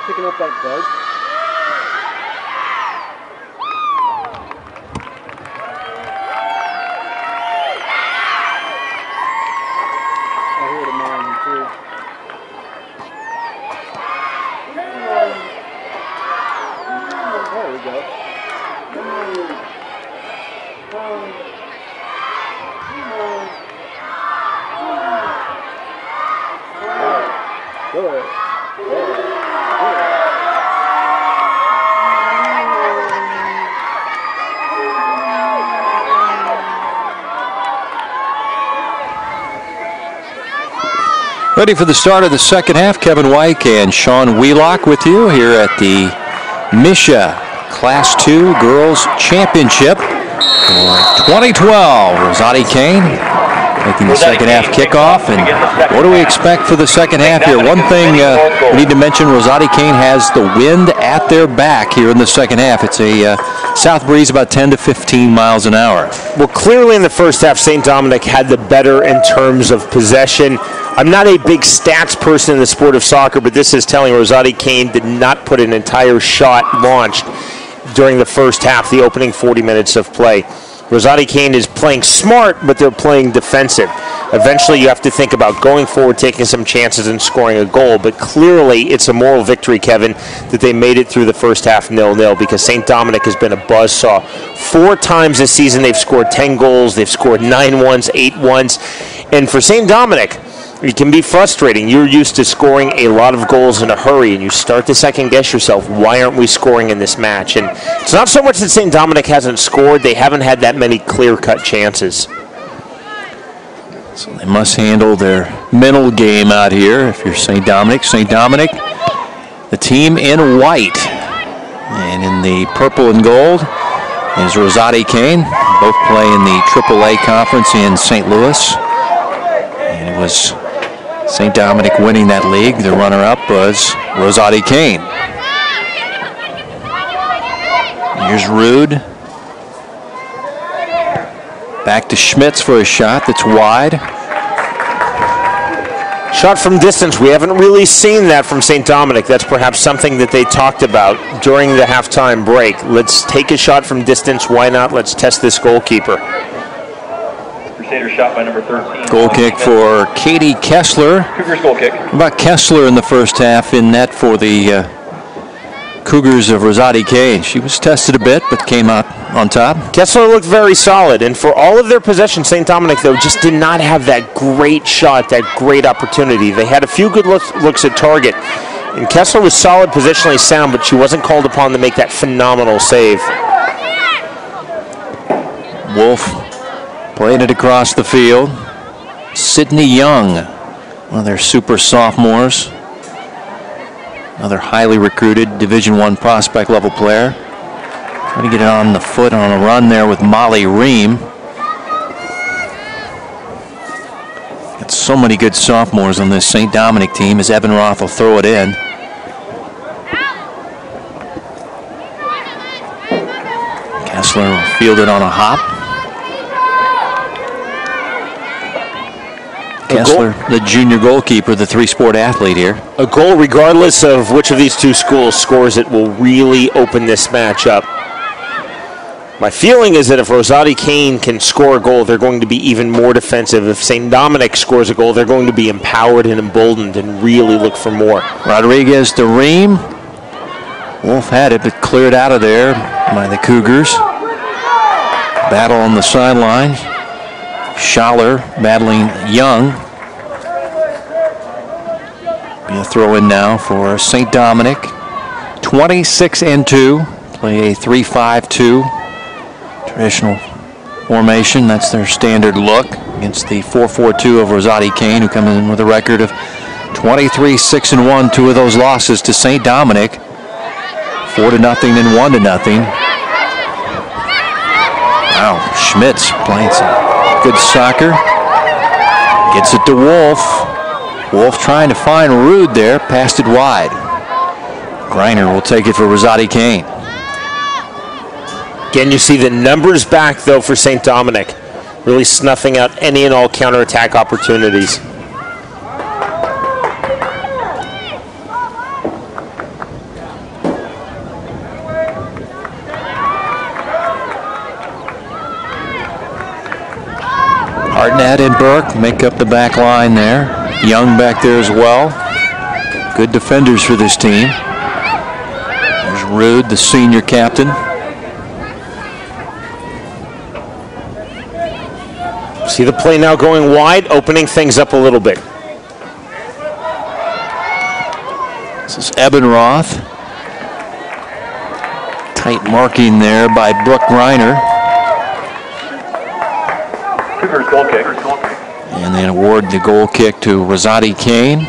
picking up that bug? I heard a mine too. There we go. Good. Ready for the start of the second half. Kevin White and Sean Wheelock with you here at the MSHSAA Class 2 Girls Championship for 2012. Rosati-Kain making the second half kickoff. And what do we expect for the second half here? One thing we need to mention, Rosati-Kain has the wind at their back here in the second half. It's a south breeze about 10 to 15 miles an hour. Well, clearly in the first half, St. Dominic had the better in terms of possession. I'm not a big stats person in the sport of soccer, but this is telling Rosati-Kain did not put an entire shot launched during the first half, the opening 40 minutes of play. Rosati-Kain is playing smart, but they're playing defensive. Eventually, you have to think about going forward, taking some chances, and scoring a goal. But clearly, it's a moral victory, Kevin, that they made it through the first half 0-0 because St. Dominic has been a buzzsaw. 4 times this season, they've scored 10 goals. They've scored 9-1s, 8-1s. And for St. Dominic, it can be frustrating. You're used to scoring a lot of goals in a hurry, and you start to second-guess yourself, why aren't we scoring in this match? And it's not so much that St. Dominic hasn't scored. They haven't had that many clear-cut chances. So they must handle their mental game out here if you're St. Dominic. St. Dominic, the team in white. And in the purple and gold is Rosati-Kain. Both play in the AAA conference in St. Louis. And it was St. Dominic winning that league. The runner-up was Rosati-Kain. Here's Rude. Back to Schmitz for a shot that's wide. Shot from distance. We haven't really seen that from St. Dominic. That's perhaps something that they talked about during the halftime break. Let's take a shot from distance. Why not? Let's test this goalkeeper. Crusader shot by number 13. Goal kick for Katie Kessler. Cougars goal kick. How about Kessler in the first half in net for the Cougars of Rosati-Kain? She was tested a bit, but came out on top. Kessler looked very solid, and for all of their possession, St. Dominic, though, just did not have that great shot, that great opportunity. They had a few good looks at target, and Kessler was solid, positionally sound, but she wasn't called upon to make that phenomenal save. Wolf playing it across the field. Sydney Young, one of their super sophomores. Another highly recruited Division I prospect level player. Trying to get it on the foot on a run there with Molly Ream. Got so many good sophomores on this St. Dominic team as Evan Roth will throw it in. Kessler will field it on a hop. Kessler, the junior goalkeeper, the three-sport athlete here. A goal, regardless of which of these two schools scores it, will really open this match up. My feeling is that if Rosati-Kain can score a goal, they're going to be even more defensive. If St. Dominic scores a goal, they're going to be empowered and emboldened and really look for more. Rodriguez to Ream. Wolf had it, but cleared out of there by the Cougars. Battle on the sideline. Schaller battling Young. Be a throw in now for St. Dominic. 26-2. Play a 3-5-2. Traditional formation. That's their standard look against the 4-4-2 of Rosati-Kain, who comes in with a record of 23-6-1. 2 of those losses to St. Dominic. 4-0 and 1-0. Wow, Schmitz playing some good soccer. Gets it to Wolf. Wolf trying to find Rude there. Passed it wide. Greiner will take it for Rosati-Kain. Again, you see the numbers back, though, for St. Dominic. Really snuffing out any and all counterattack opportunities. Barnett and Burke make up the back line there. Young back there as well. Good defenders for this team. There's Rude, the senior captain. See the play now going wide, opening things up a little bit. This is Ebenroth. Tight marking there by Brooke Reiner. Cougars goal kick. And then award the goal kick to Rosati-Kain.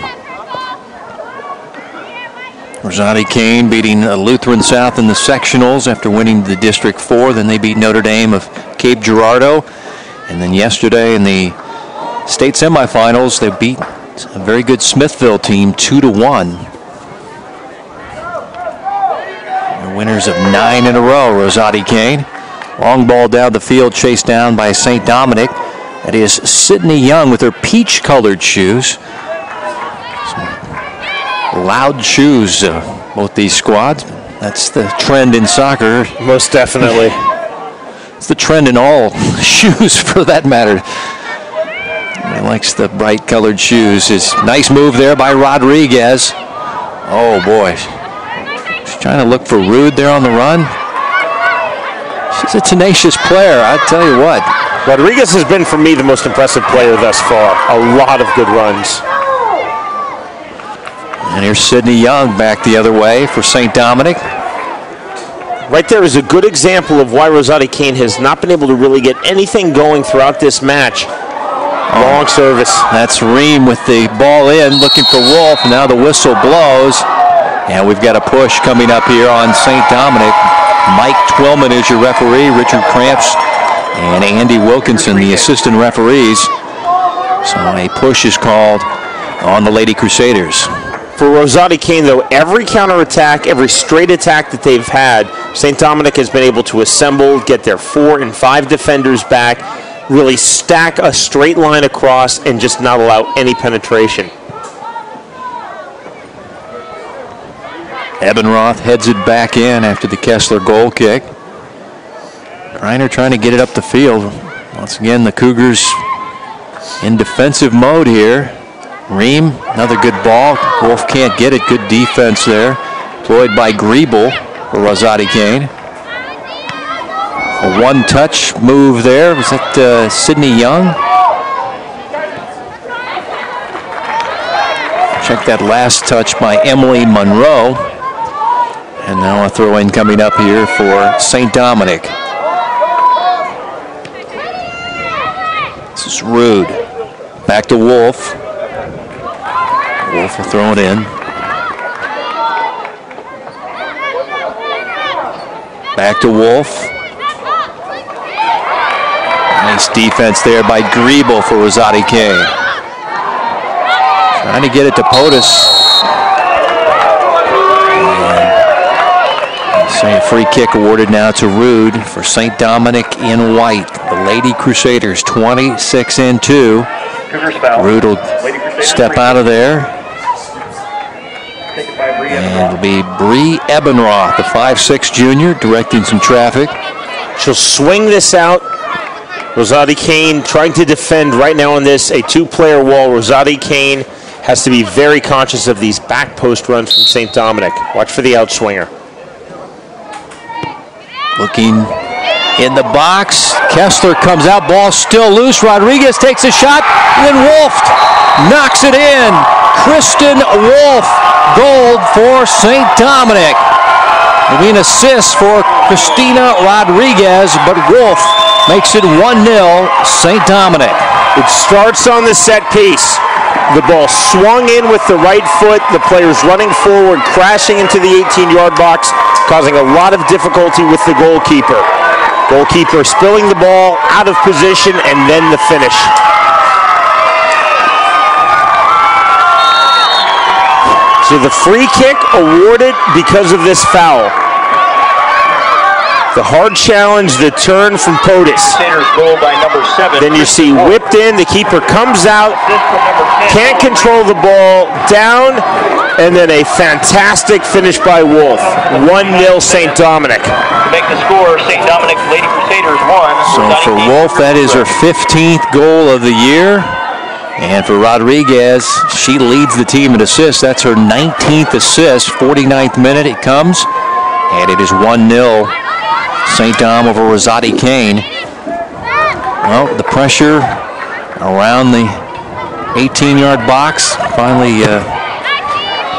Rosati-Kain beating Lutheran South in the sectionals after winning the District 4. Then they beat Notre Dame of Cape Girardeau. And then yesterday in the state semifinals, they beat a very good Smithville team 2-1. The winners of 9 in a row, Rosati-Kain. Long ball down the field, chased down by St. Dominic. That is Sydney Young with her peach-colored shoes. Some loud shoes, both these squads. That's the trend in soccer. Most definitely. It's the trend in all shoes, for that matter. He likes the bright-colored shoes. It's nice move there by Rodriguez. Oh, boy. She's trying to look for Rude there on the run. She's a tenacious player, I tell you what. Rodriguez has been, for me, the most impressive player thus far. A lot of good runs. And here's Sydney Young back the other way for St. Dominic. Right there is a good example of why Rosati-Kain has not been able to really get anything going throughout this match. Long service. That's Ream with the ball in, looking for Wolf. Now the whistle blows. And we've got a push coming up here on St. Dominic. Mike Twillman is your referee. Richard Cramps and Andy Wilkinson, the assistant referees. So a push is called on the Lady Crusaders. For Rosati-Kain, though, every counterattack, every straight attack that they've had, St. Dominic has been able to assemble, get their 4 and 5 defenders back, really stack a straight line across, and just not allow any penetration. Ebenroth heads it back in after the Kessler goal kick. Greiner trying to get it up the field. Once again, the Cougars in defensive mode here. Ream, another good ball. Wolf can't get it. Good defense there. Employed by Griebel for Rosati-Kain. A one-touch move there. Was that Sydney Young? Check that last touch by Emily Monroe. And now a throw-in coming up here for St. Dominic. This is Rude. Back to Wolf. Wolf will throw it in. Back to Wolf. Nice defense there by Griebel for Rosati-Kain. Trying to get it to POTUS. A free kick awarded now to Rude for St. Dominic in white. The Lady Crusaders 26-2. Rude will step out of there. And it'll be Bree Ebenroth, the 5'6" junior, directing some traffic. She'll swing this out. Rosati-Kain trying to defend right now on this, a 2-player wall. Rosati-Kain has to be very conscious of these back post runs from St. Dominic. Watch for the outswinger. Looking in the box. Kessler comes out. Ball still loose. Rodriguez takes a shot. Then Wolf knocks it in. Kristen Wolf. Gold for St. Dominic. It'll be an assist for Christina Rodriguez, but Wolf makes it 1-0 St. Dominic. It starts on the set piece. The ball swung in with the right foot. The players running forward, crashing into the 18-yard box, causing a lot of difficulty with the goalkeeper. Goalkeeper spilling the ball out of position, and then the finish. So the free kick awarded because of this foul. The hard challenge, the turn from POTUS. Crusaders goal by number 7. Then you see whipped in, the keeper comes out, can't control the ball, down, and then a fantastic finish by Wolf. 1-0 St. Dominic. To make the score, St. Dominic Lady Crusaders 1. So for Wolf, that is her 15th goal of the year. And for Rodriguez, she leads the team in assists. That's her 19th assist. 49th minute it comes. And it is 1-0 St. Dom over Rosati-Kain. Well, the pressure around the 18-yard box finally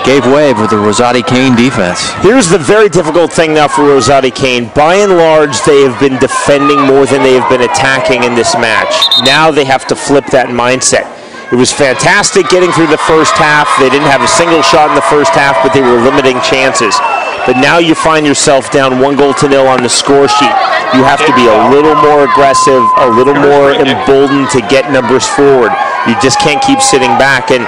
gave way with the Rosati-Kain defense. Here's the very difficult thing now for Rosati-Kain. By and large, they have been defending more than they have been attacking in this match. Now they have to flip that mindset. It was fantastic getting through the first half. They didn't have a single shot in the first half, but they were limiting chances. But now you find yourself down 1-0 on the score sheet. You have to be a little more aggressive, a little more emboldened to get numbers forward. You just can't keep sitting back. And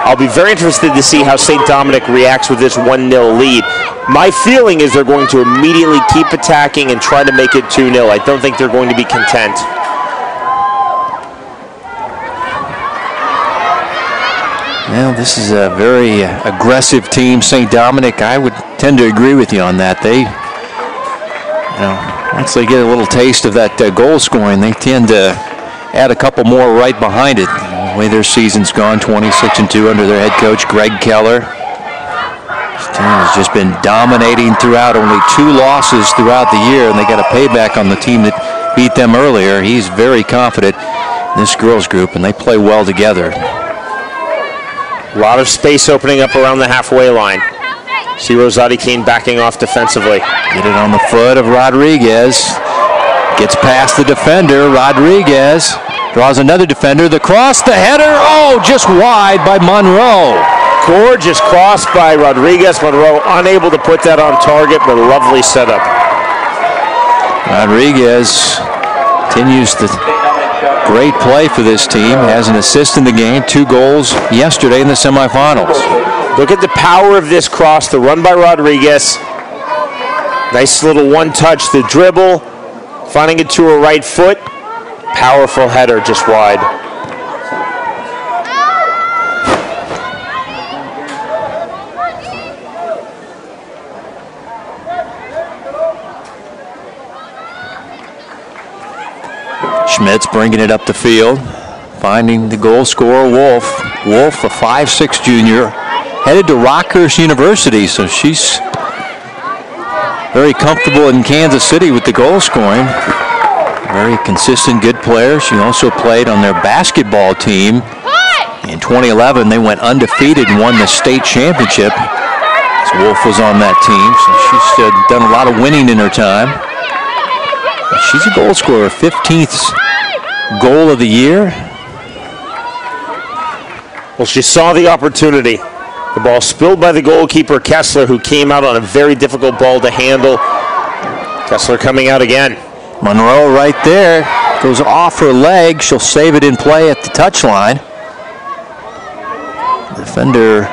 I'll be very interested to see how St. Dominic reacts with this 1-0 lead. My feeling is they're going to immediately keep attacking and try to make it 2-0. I don't think they're going to be content. Well, this is a very aggressive team, St. Dominic. I would tend to agree with you on that. They, once they get a little taste of that goal scoring, they tend to add a couple more right behind it. The way their season's gone, 26-2 under their head coach, Greg Keller. This team has just been dominating throughout. Only 2 losses throughout the year, and they got a payback on the team that beat them earlier. He's very confident in this girls group, and they play well together. A lot of space opening up around the halfway line. See Rosati-Kain backing off defensively. Get it on the foot of Rodriguez. Gets past the defender. Rodriguez draws another defender. The cross, the header. Oh, just wide by Monroe. Gorgeous cross by Rodriguez. Monroe unable to put that on target, but a lovely setup. Rodriguez continues the great play for this team. Has an assist in the game, 2 goals yesterday in the semifinals. Look at the power of this cross, the run by Rodriguez. Nice little one-touch, the dribble, finding it to her right foot. Powerful header, just wide. Schmitz bringing it up the field, finding the goal scorer, Wolf. Wolf, a 5'6" junior, headed to Rockhurst University, so she's very comfortable in Kansas City with the goal scoring. Very consistent, good player. She also played on their basketball team. In 2011, they went undefeated and won the state championship. So Wolf was on that team, so she's done a lot of winning in her time. But she's a goal scorer, 15th goal of the year. Well, she saw the opportunity. The ball spilled by the goalkeeper, Kessler, who came out on a very difficult ball to handle. Kessler coming out again. Monroe right there. Goes off her leg. She'll save it in play at the touchline. Defender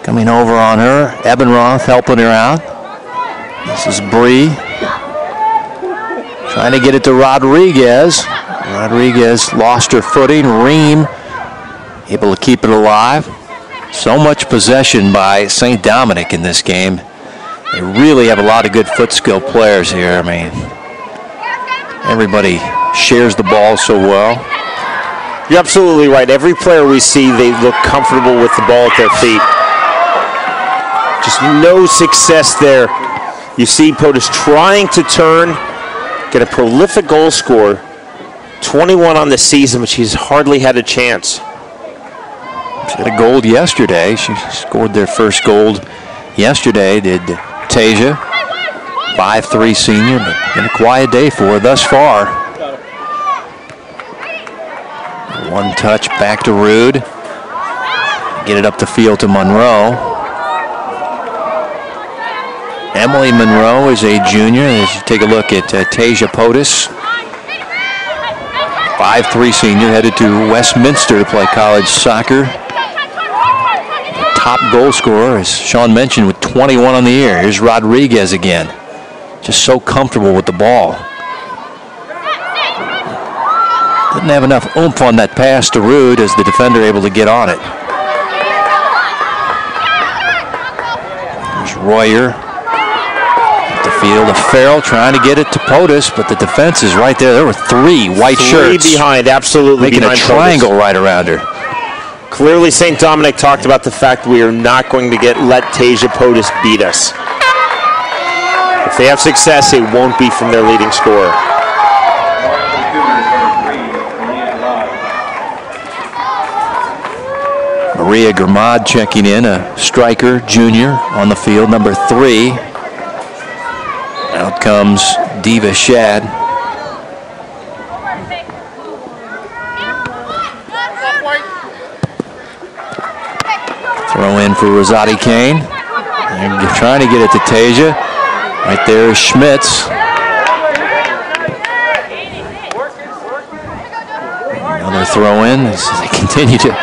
coming over on her. Ebenroth helping her out. This is Bree. Trying to get it to Rodriguez. Rodriguez lost her footing. Ream able to keep it alive. So much possession by St. Dominic in this game. They really have a lot of good foot skill players here. I mean, everybody shares the ball so well. You're absolutely right. Every player we see, they look comfortable with the ball at their feet. Just no success there. You see POTUS trying to turn, get a prolific goal scorer. 21 on the season, but she's hardly had a chance. She had a goal yesterday. She scored their first goal yesterday, did Tasia. 5'3" senior, but been a quiet day for her thus far. One touch back to Rude. Get it up the field to Monroe. Emily Monroe is a junior. As you take a look at Tasia POTUS. 5'3" senior, headed to Westminster to play college soccer. The top goal scorer, as Sean mentioned, with 21 on the year. Here's Rodriguez again. just so comfortable with the ball. Didn't have enough oomph on that pass to Rude as the defender able to get on it. There's Royer at the field of Farrell trying to get it to POTUS, but the defense is right there. There were three white shirts. Three behind, absolutely making behind a triangle POTUS. Right around her. Clearly, St. Dominic talked about the fact we are not going to let Tasia POTUS beat us. If they have success, it won't be from their leading scorer. Maria Gramad checking in, a striker, junior, on the field, number 3. Out comes Diva Shad. Throw in for Rosati-Kain. They're trying to get it to Tasia. Right there is Schmitz. Another throw in as they continue to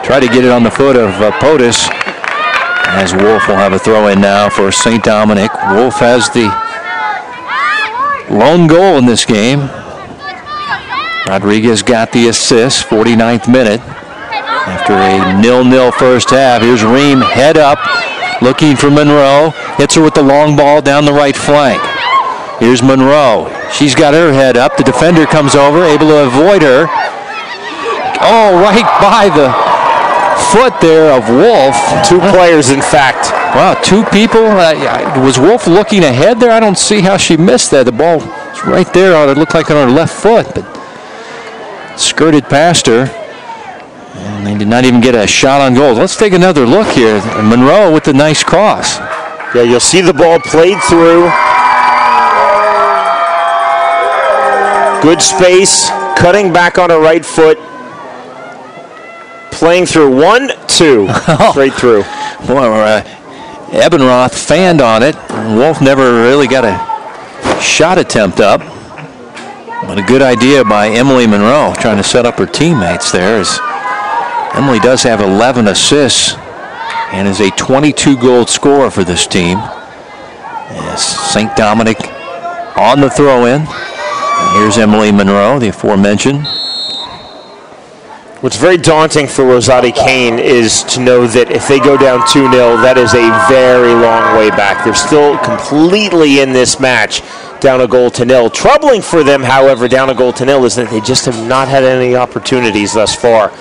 try to get it on the foot of POTUS. As Wolf will have a throw in now for St. Dominic. Wolf has the lone goal in this game. Rodriguez got the assist, 49th minute. After a 0-0 first half, here's Ream, head up, looking for Monroe. Hits her with the long ball down the right flank. Here's Monroe. She's got her head up. The defender comes over, able to avoid her. Oh, right by the foot there of Wolf. 2 players, in fact. Wow, 2 people. Was Wolf looking ahead there? I don't see how she missed that. The ball was right there. It looked like on her left foot, but skirted past her. And they did not even get a shot on goal. Let's take another look here. Monroe with the nice cross. Yeah, you'll see the ball played through. Good space, cutting back on her right foot. Playing through 1, 2, straight through. Well, Ebenroth fanned on it. Wolf never really got a shot attempt up. But a good idea by Emily Monroe, trying to set up her teammates there. As Emily does have 11 assists and is a 22-goal scorer for this team. Yes, St. Dominic on the throw-in. Here's Emily Monroe, the aforementioned. What's very daunting for Rosati-Kain is to know that if they go down 2-0, that is a very long way back. They're still completely in this match, down a goal to 0. Troubling for them, however, down a goal to 0 is that they just have not had any opportunities thus far.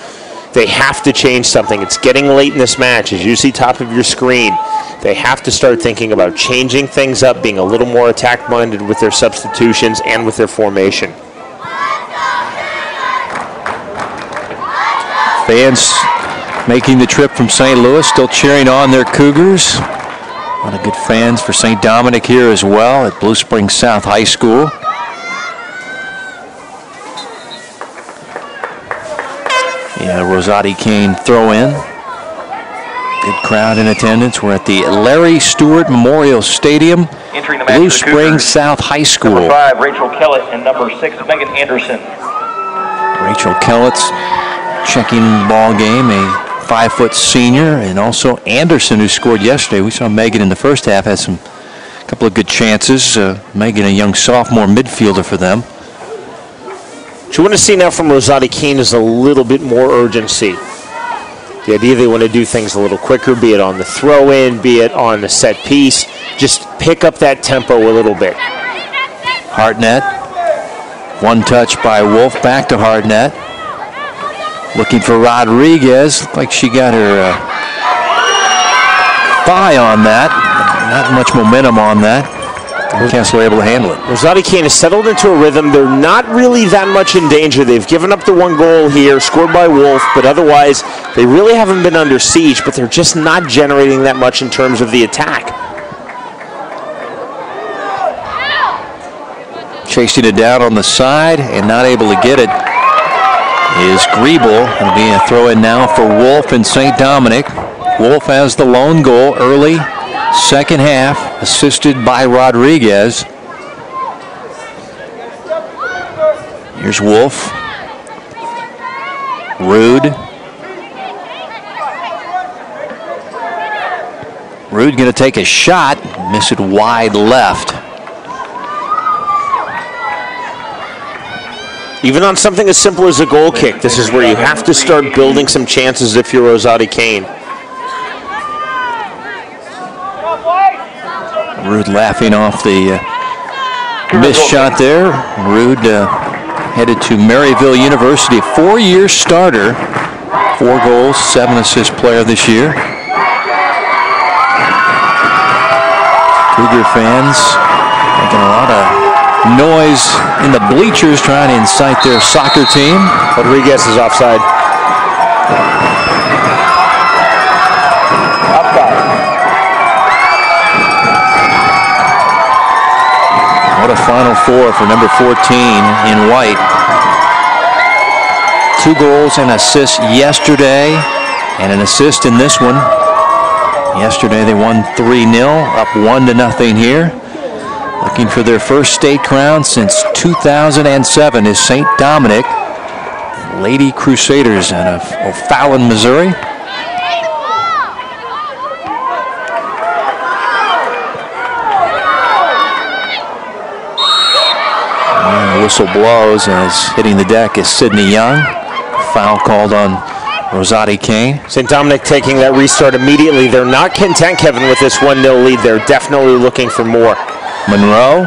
They have to change something. It's getting late in this match. As you see top of your screen, they have to start thinking about changing things up, being a little more attack-minded with their substitutions and with their formation. Fans making the trip from St. Louis, still cheering on their Cougars. A lot of good fans for St. Dominic here as well at Blue Springs South High School. Yeah, Rosati-Kain throw in. Good crowd in attendance. We're at the Larry Stewart Memorial Stadium, Blue Springs South High School. Number 5, Rachel Kellett, and number 6, Megan Anderson. Rachel Kellett's checking the ball game, a 5-foot senior, and also Anderson, who scored yesterday. We saw Megan in the first half, had a couple of good chances. Megan, a young sophomore midfielder for them. What you want to see now from Rosati-Kain is a little bit more urgency. The idea they want to do things a little quicker, be it on the throw-in, be it on the set piece. Just pick up that tempo a little bit. Hartnett, one touch by Wolf, back to Hartnett. Looking for Rodriguez. Looked like she got her thigh on that. Not much momentum on that. Newcastle were able to handle it. Rosati-Kain has settled into a rhythm. They're not really that much in danger. They've given up the 1 goal here, scored by Wolf, but otherwise they really haven't been under siege, but they're just not generating that much in terms of the attack. Chasing it down on the side and not able to get it is Griebel. It'll be a throw-in now for Wolf and St. Dominic. Wolf has the lone goal early, second half, assisted by Rodriguez. Here's Wolf. Rude. Rude going to take a shot, miss it wide left. Even on something as simple as a goal kick, this is where you have to start building some chances if you're Rosati-Kain. Rude laughing off the missed shot there. Rude headed to Maryville University, a 4-year starter, 4 goals, 7 assist player this year. Cougar fans making a lot of noise in the bleachers trying to incite their soccer team. Rodriguez is offside. What a Final Four for number 14 in white. 2 goals and assists yesterday, and an assist in this one. Yesterday they won 3-0, up 1-0 here. Looking for their first state crown since 2007 is St. Dominic Lady Crusaders out of O'Fallon, Missouri. And the whistle blows as hitting the deck is Sydney Young. Foul called on Rosati-Kain. St. Dominic taking that restart immediately. They're not content, Kevin, with this 1-0 lead. They're definitely looking for more. Monroe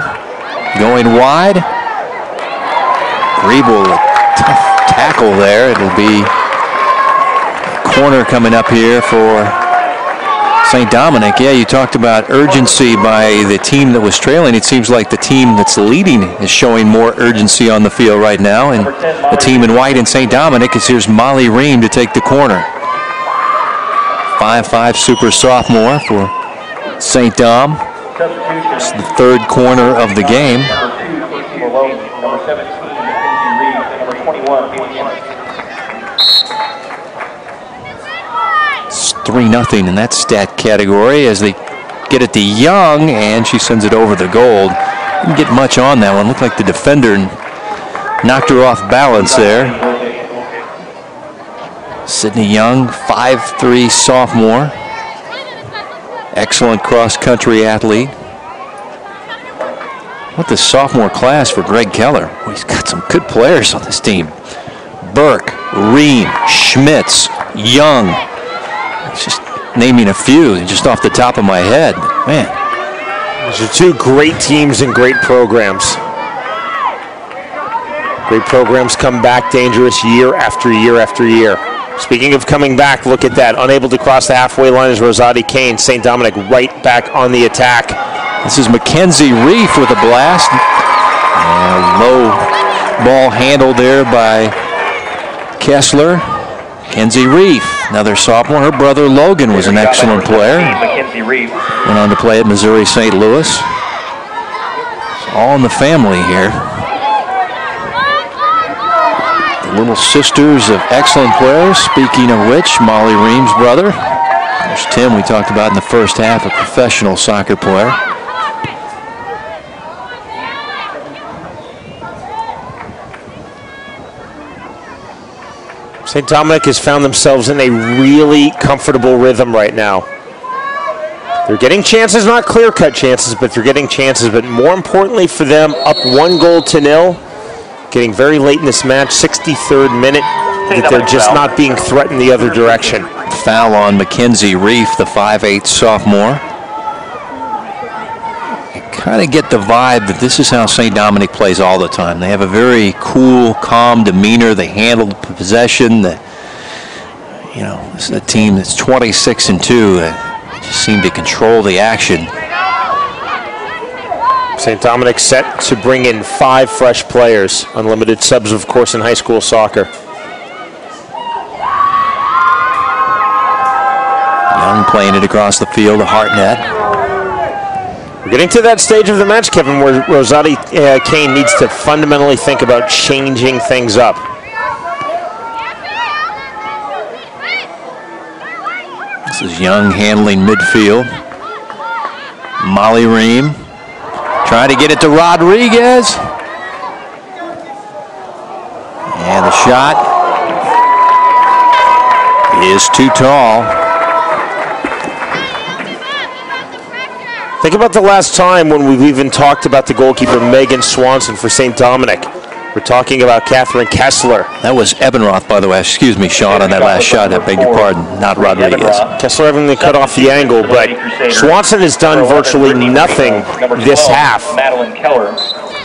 going wide. Griebel, tough tackle there. It'll be a corner coming up here for St. Dominic. Yeah, you talked about urgency by the team that was trailing. It seems like the team that's leading is showing more urgency on the field right now. And the team in white in St. Dominic is here's Molly Ream to take the corner. 5'5" super sophomore for St. Dom. It's the 3rd corner of the game. It's 3-0 in that stat category as they get it to Young, and she sends it over the goal. Didn't get much on that one. Looked like the defender knocked her off balance there. Sydney Young, 5'3" sophomore. Excellent cross-country athlete. What the sophomore class for Greg Keller. Well, he's got some good players on this team. Burke, Ream, Schmitz, Young. It's just naming a few just off the top of my head. Man. Those are 2 great teams and great programs. Great programs come back dangerous year after year after year. Speaking of coming back, look at that. Unable to cross the halfway line is Rosati-Kain. St. Dominic right back on the attack. This is Mackenzie Reef with a blast. Low ball handled there by Kessler. Mackenzie Reef, another sophomore. Her brother Logan was an excellent player. Went on to play at Missouri St. Louis. It's all in the family here. Little sisters of excellent players. Speaking of which, Molly Ream's brother. There's Tim, we talked about in the first half, a professional soccer player. St. Dominic has found themselves in a really comfortable rhythm right now. They're getting chances, not clear-cut chances, but they're getting chances. But more importantly for them, up 1-0. Getting very late in this match, 63rd minute, that they're just not being threatened the other direction. Foul on Mackenzie Reef, the 5'8" sophomore. You kind of get the vibe that this is how St. Dominic plays all the time. They have a very cool, calm demeanor. They handle possession. This is a team that's 26-2. They just seem to control the action. St. Dominic set to bring in 5 fresh players. Unlimited subs, of course, in high school soccer. Young playing it across the field to Hartnett. We're getting to that stage of the match, Kevin, where Rosati-Kain needs to fundamentally think about changing things up. This is Young handling midfield. Molly Ream trying to get it to Rodriguez. And the shot is too tall. Think about the last time when we've even talked about the goalkeeper, Megan Swanson, for St. Dominic. We're talking about Catherine Kessler. That was Ebenroth, by the way. Excuse me, Sean, on that last shot. I beg your pardon, not Rodriguez. Kessler having to cut off the angle, but Swanson has done virtually nothing this half.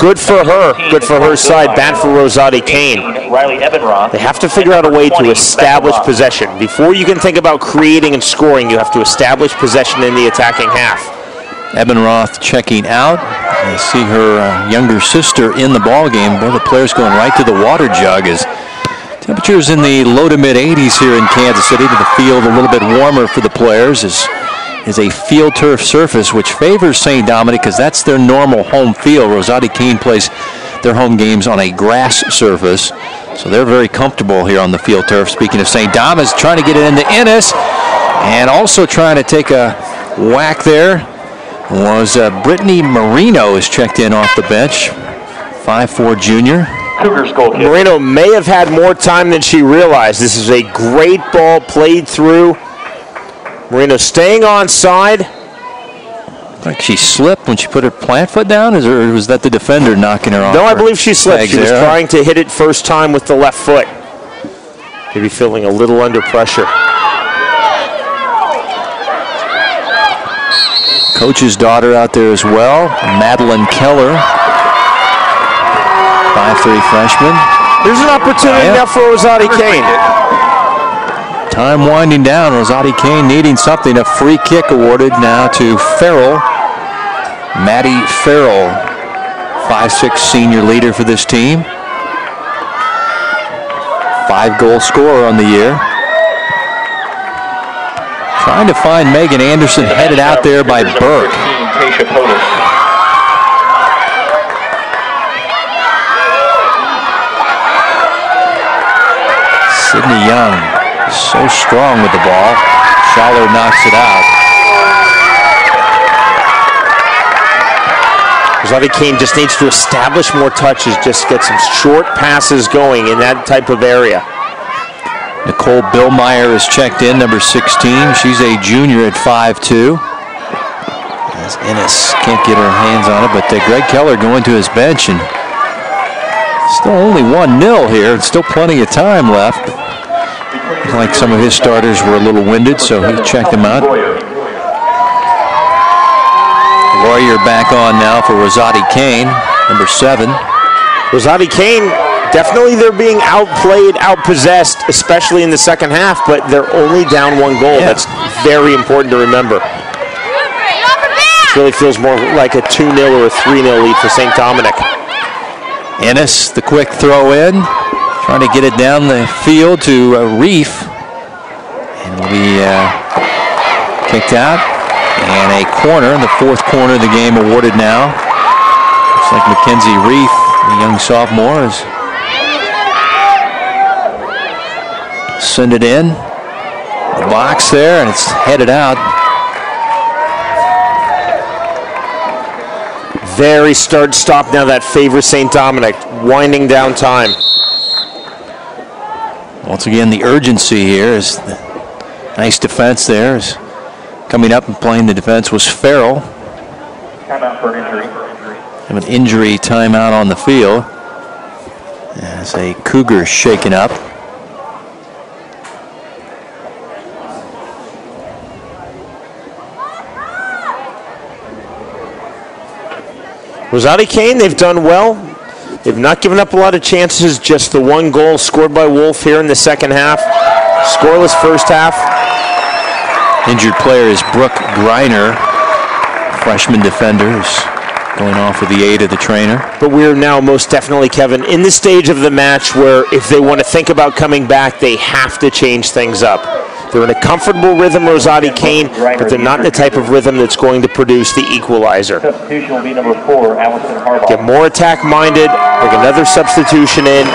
Good for her. Good for her side. Bad for Rosati-Kain. They have to figure out a way to establish possession. Before you can think about creating and scoring, you have to establish possession in the attacking half. Ebenroth checking out. I see her younger sister in the ball game. Boy, the players going right to the water jug as temperatures in the low to mid 80s here in Kansas City. To the field a little bit warmer for the players is a field turf surface which favors St. Dominic because that's their normal home field. Rosati-Kain plays their home games on a grass surface, so they're very comfortable here on the field turf. Speaking of St. Dominic, trying to get it into Ennis and also trying to take a whack there was Brittany Marino is checked in off the bench, 5'4" junior. Marino may have had more time than she realized. This is a great ball played through. Marino staying on side. Like she slipped when she put her plant foot down, or was that the defender knocking her off? No, I believe she slipped. She was trying to hit it first time with the left foot. Maybe feeling a little under pressure. Coach's daughter out there as well, Madeline Keller, 5'3" freshman. There's an opportunity now for Rosati-Kain. Time winding down. Rosati-Kain needing something. A free kick awarded now to Farrell. Maddie Farrell, 5'6" senior leader for this team. 5-goal scorer on the year. Trying to find Megan Anderson, headed out there by Burke. Sydney Young, so strong with the ball. Schaller knocks it out. Rosati-Kain just needs to establish more touches, just get some short passes going in that type of area. Nicole Billmeyer is checked in, number 16. She's a junior at 5'2". As Ennis can't get her hands on it, but Greg Keller going to his bench, and still only 1-0 here. It's still plenty of time left. Looks like some of his starters were a little winded, so he checked them out. Lawyer back on now for Rosati-Kain, number 7. Rosati-Kain, definitely they're being outplayed, outpossessed, especially in the second half, but they're only down 1 goal. Yeah. That's very important to remember. It really feels more like a 2-0 or a 3-0 lead for St. Dominic. Ennis, the quick throw in, trying to get it down the field to Reef. And will be kicked out. And a corner, the 4th corner of the game awarded now. Looks like Mackenzie Reef, the young sophomore, is send it in. The box there, and it's headed out. Very start-stop now that favors St. Dominic, winding down time. Once again, the urgency here is the nice defense there. Is coming up and playing the defense was Farrell. Timeout for an injury. Have an injury timeout on the field as a Cougar shaken up. Rosati-Kain, they've done well. They've not given up a lot of chances, just the 1 goal scored by Wolf here in the second half. Scoreless first half. Injured player is Brooke Greiner, freshman defender, who's going off with the aid of the trainer. But we're now most definitely, Kevin, in the stage of the match where if they want to think about coming back, they have to change things up. They're in a comfortable rhythm, Rosati-Kain, but they're not in the type of rhythm that's going to produce the equalizer. Substitution will be number 4, Allison Harbaugh. Get more attack-minded, bring another substitution in.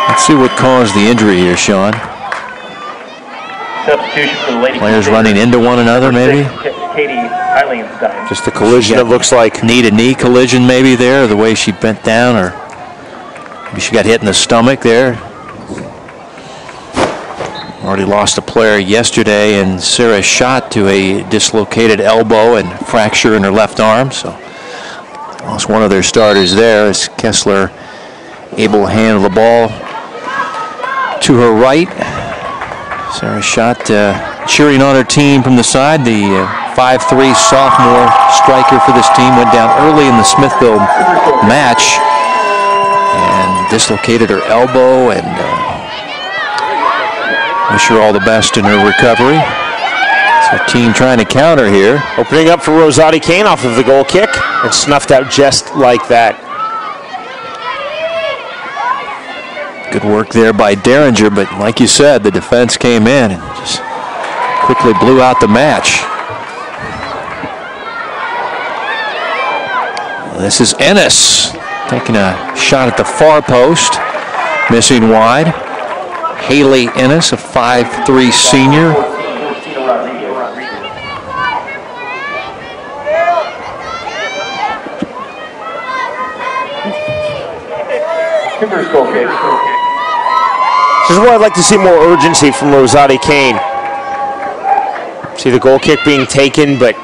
Let's see what caused the injury here, Sean. Substitution for the Lady Players running into one another, maybe? Katie Eilenstein. Just a collision, it looks like. Knee-to-knee collision maybe there, the way she bent down, or maybe she got hit in the stomach there. Already lost a player yesterday, and Sarah shot to a dislocated elbow and fracture in her left arm, so lost one of their starters there as Kessler able to handle the ball to her right. Sarah Schott cheering on her team from the side. The 5'3" sophomore striker for this team went down early in the Smithville match and dislocated her elbow, and wish her all the best in her recovery. So team trying to counter here. Opening up for Rosati-Kain off of the goal kick and snuffed out just like that. Good work there by Derringer, but like you said, the defense came in and just quickly blew out the match. This is Ennis taking a shot at the far post, missing wide. Haley Ennis, a 5'3" senior. This is where I'd like to see more urgency from Rosati-Kain. See the goal kick being taken, but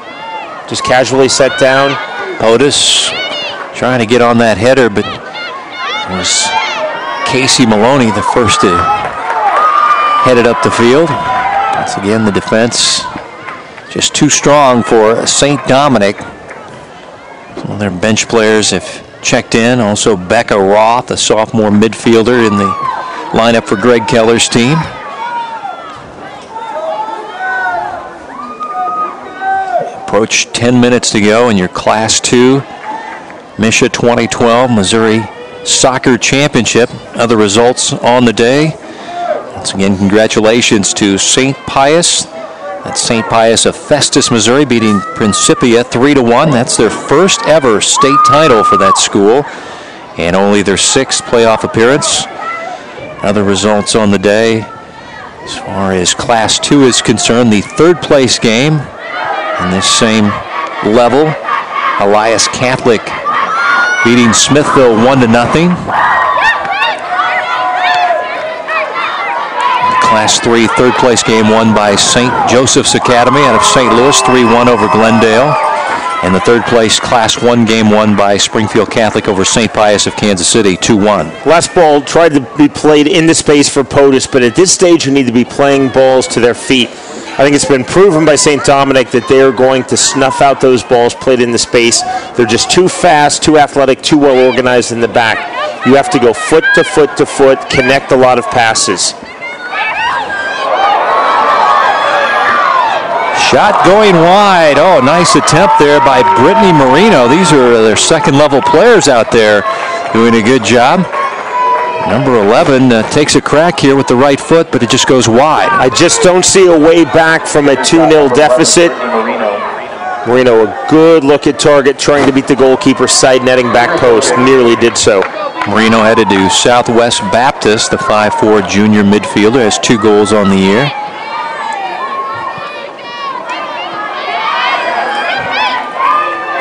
just casually set down. POTUS trying to get on that header, but it was Casey Maloney the first to head it up the field. Once again, the defense just too strong for St. Dominic. Some of their bench players have checked in. Also Becca Roth, a sophomore midfielder in the lineup for Greg Keller's team. Approach 10 minutes to go in your Class 2 MSHSAA 2012 Missouri Soccer Championship. Other results on the day. Once again, congratulations to St. Pius. That's St. Pius of Festus, Missouri, beating Principia 3-1. That's their first ever state title for that school, and only their 6th playoff appearance. Other results on the day, as far as Class 2 is concerned, the 3rd place game in this same level, Elias Catholic beating Smithville 1-0. Class 3 3rd place game won by St. Joseph's Academy out of St. Louis, 3-1 over Glendale. And the 3rd place Class 1 game won by Springfield Catholic over St. Pius of Kansas City, 2-1. Last ball tried to be played into space for POTUS, but at this stage you need to be playing balls to their feet. I think it's been proven by St. Dominic that they are going to snuff out those balls played into space. They're just too fast, too athletic, too well organized in the back. You have to go foot to foot to foot, connect a lot of passes. Shot going wide. Oh, nice attempt there by Brittany Marino. These are their second-level players out there doing a good job. Number 11 takes a crack here with the right foot, but it just goes wide. I just don't see a way back from a 2-0 deficit. Marino, a good look at target, trying to beat the goalkeeper, side netting back post. Nearly did so. Marino headed to Southwest Baptist, the 5'4" junior midfielder, has 2 goals on the year.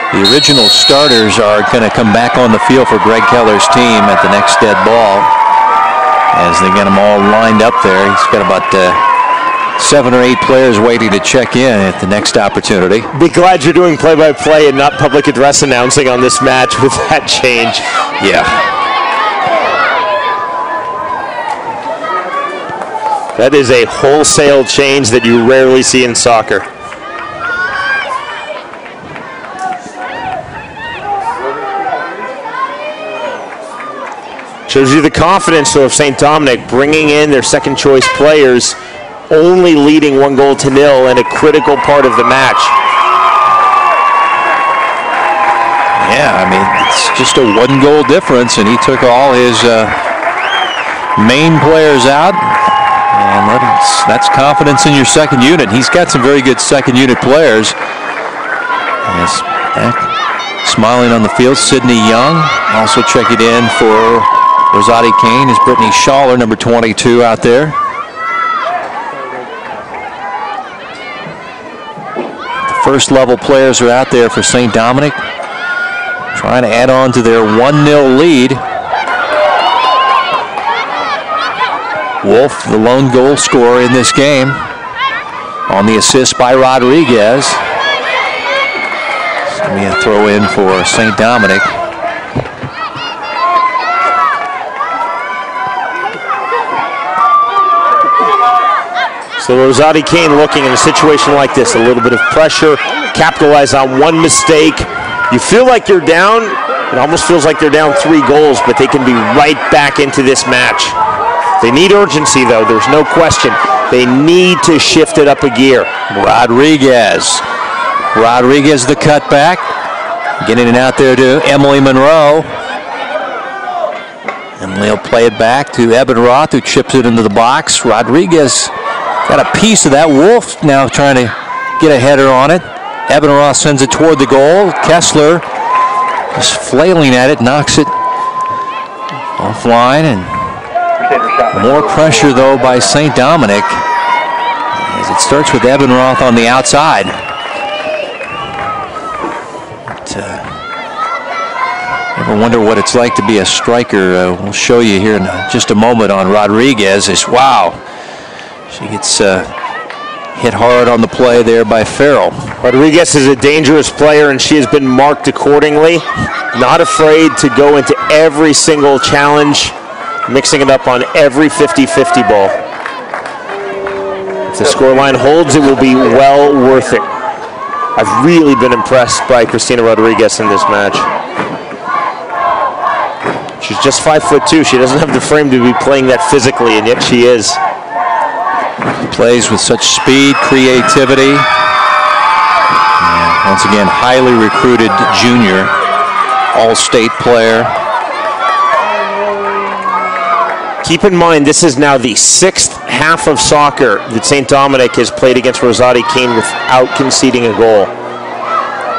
The original starters are going to come back on the field for Greg Keller's team at the next dead ball as they get them all lined up there. He's got about 7 or 8 players waiting to check in at the next opportunity. Be glad you're doing play-by-play and not public address announcing on this match with that change. Yeah. That is a wholesale change that you rarely see in soccer. Shows you the confidence of St. Dominic bringing in their second choice players, only leading 1-0 in a critical part of the match. Yeah, I mean, it's just a 1-goal difference, and he took all his main players out, and that's confidence in your second unit. He's got some very good second unit players. Yes, smiling on the field, Sydney Young, also checking in for Rosati-Kain is Brittany Schaller, number 22 out there. The first level players are out there for St. Dominic, trying to add on to their 1-0 lead. Wolf, the lone goal scorer in this game, on the assist by Rodriguez. It's going to be a throw in for St. Dominic. So Rosati-Kain looking in a situation like this, a little bit of pressure, capitalize on one mistake. You feel like you're down. It almost feels like they're down 3 goals, but they can be right back into this match. They need urgency, though. There's no question. They need to shift it up a gear. Rodriguez the cutback. Getting it out there to Emily Monroe. Emily will play it back to Ebenroth, who chips it into the box. Rodriguez got a piece of that. Wolf now trying to get a header on it. Ebenroth sends it toward the goal. Kessler just flailing at it, knocks it offline, and more pressure though by St. Dominic as it starts with Ebenroth on the outside. Ever wonder what it's like to be a striker? We'll show you here in just a moment on Rodriguez. Wow, she gets hit hard on the play there by Farrell. Rodriguez is a dangerous player, and she has been marked accordingly. Not afraid to go into every single challenge, mixing it up on every 50-50 ball. If the scoreline holds, it will be well worth it. I've really been impressed by Cristina Rodriguez in this match. She's just 5'2". She doesn't have the frame to be playing that physically, and yet she is. Plays with such speed, creativity. And once again, highly recruited junior, all-state player. Keep in mind, this is now the 6th half of soccer that St. Dominic has played against Rosati-Kain without conceding a goal.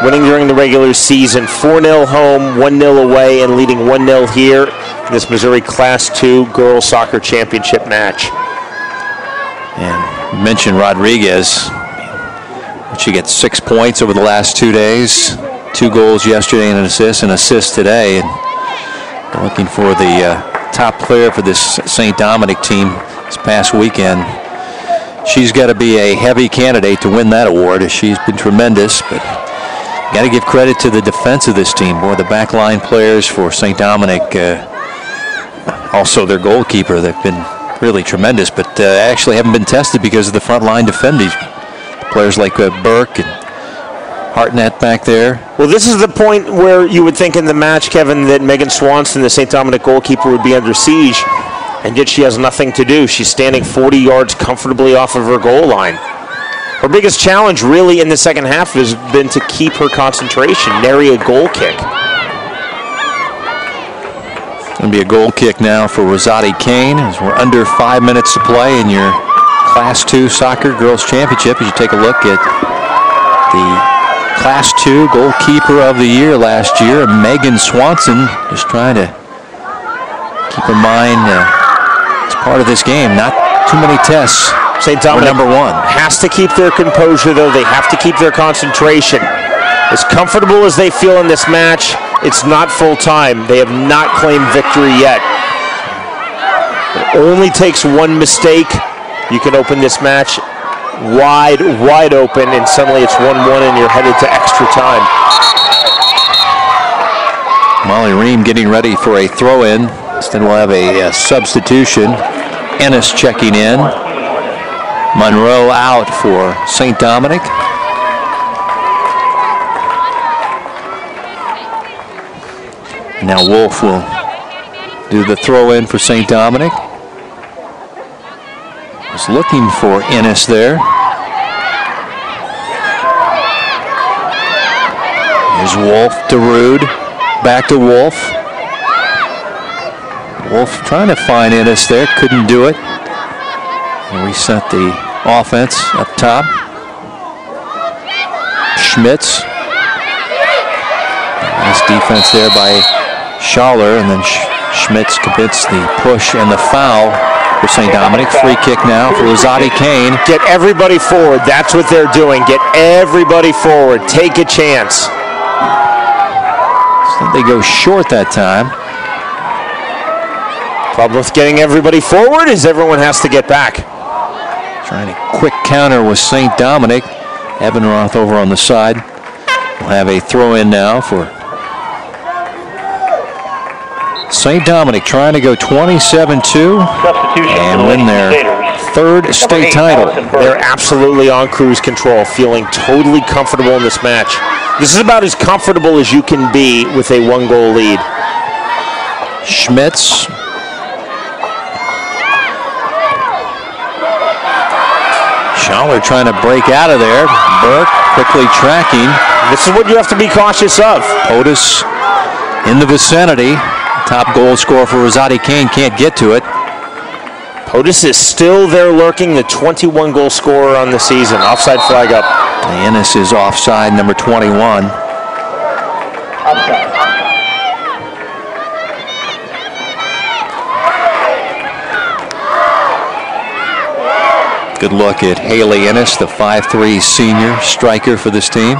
Winning during the regular season, 4-0 home, 1-0 away, and leading 1-0 here in this Missouri Class II Girls Soccer Championship match. And you mentioned Rodriguez. She gets 6 points over the last 2 days. 2 goals yesterday and an assist today. And we're looking for the top player for this St. Dominic team this past weekend. She's got to be a heavy candidate to win that award. She's been tremendous, but got to give credit to the defense of this team. Boy, the backline players for St. Dominic, also their goalkeeper, they've been really tremendous, but actually haven't been tested because of the front line defenders. Players like Burke and Hartnett back there. Well, this is the point where you would think in the match, Kevin, that Megan Swanson, the St. Dominic goalkeeper, would be under siege, and yet she has nothing to do. She's standing 40 yards comfortably off of her goal line. Her biggest challenge really in the second half has been to keep her concentration, nary a goal kick. It's going to be a goal kick now for Rosati-Kain as we're under 5 minutes to play in your Class II Soccer Girls Championship. As you take a look at the Class II Goalkeeper of the Year last year, Megan Swanson, just trying to keep in mind it's part of this game, not too many tests. St. Dominic number 1 has to keep their composure, though. They have to keep their concentration. As comfortable as they feel in this match, it's not full time. They have not claimed victory yet. It only takes one mistake. You can open this match wide open, and suddenly it's 1-1 and you're headed to extra time. Molly Ream getting ready for a throw-in. Instead we'll have a substitution. Ennis checking in. Monroe out for St. Dominic. Now Wolf will do the throw-in for St. Dominic. Was looking for Ennis there. Here's Wolf to Rude. Back to Wolf. Wolf trying to find Ennis there. Couldn't do it. And reset the offense up top. Schmitz. Nice defense there by Schaller, and then Schmitz commits the push and the foul for St. Dominic. Free kick now for Rosati-Kain. Get everybody forward. That's what they're doing. Get everybody forward. Take a chance. So they go short that time. Problem with getting everybody forward is everyone has to get back. Trying a quick counter with St. Dominic. Ebenroth over on the side. We'll have a throw-in now for St. Dominic, trying to go 27-2 and win their third state title. They're absolutely on cruise control, feeling totally comfortable in this match. This is about as comfortable as you can be with a one-goal lead. Schmitz. Schaller trying to break out of there. Burke quickly tracking. This is what you have to be cautious of. POTUS in the vicinity. Top goal scorer for Rosati-Kain can't get to it. POTUS is still there lurking, the 21-goal scorer on the season. Offside flag up. Ennis is offside, number 21. Offside. Good look at Haley Ennis, the 5'3" senior striker for this team.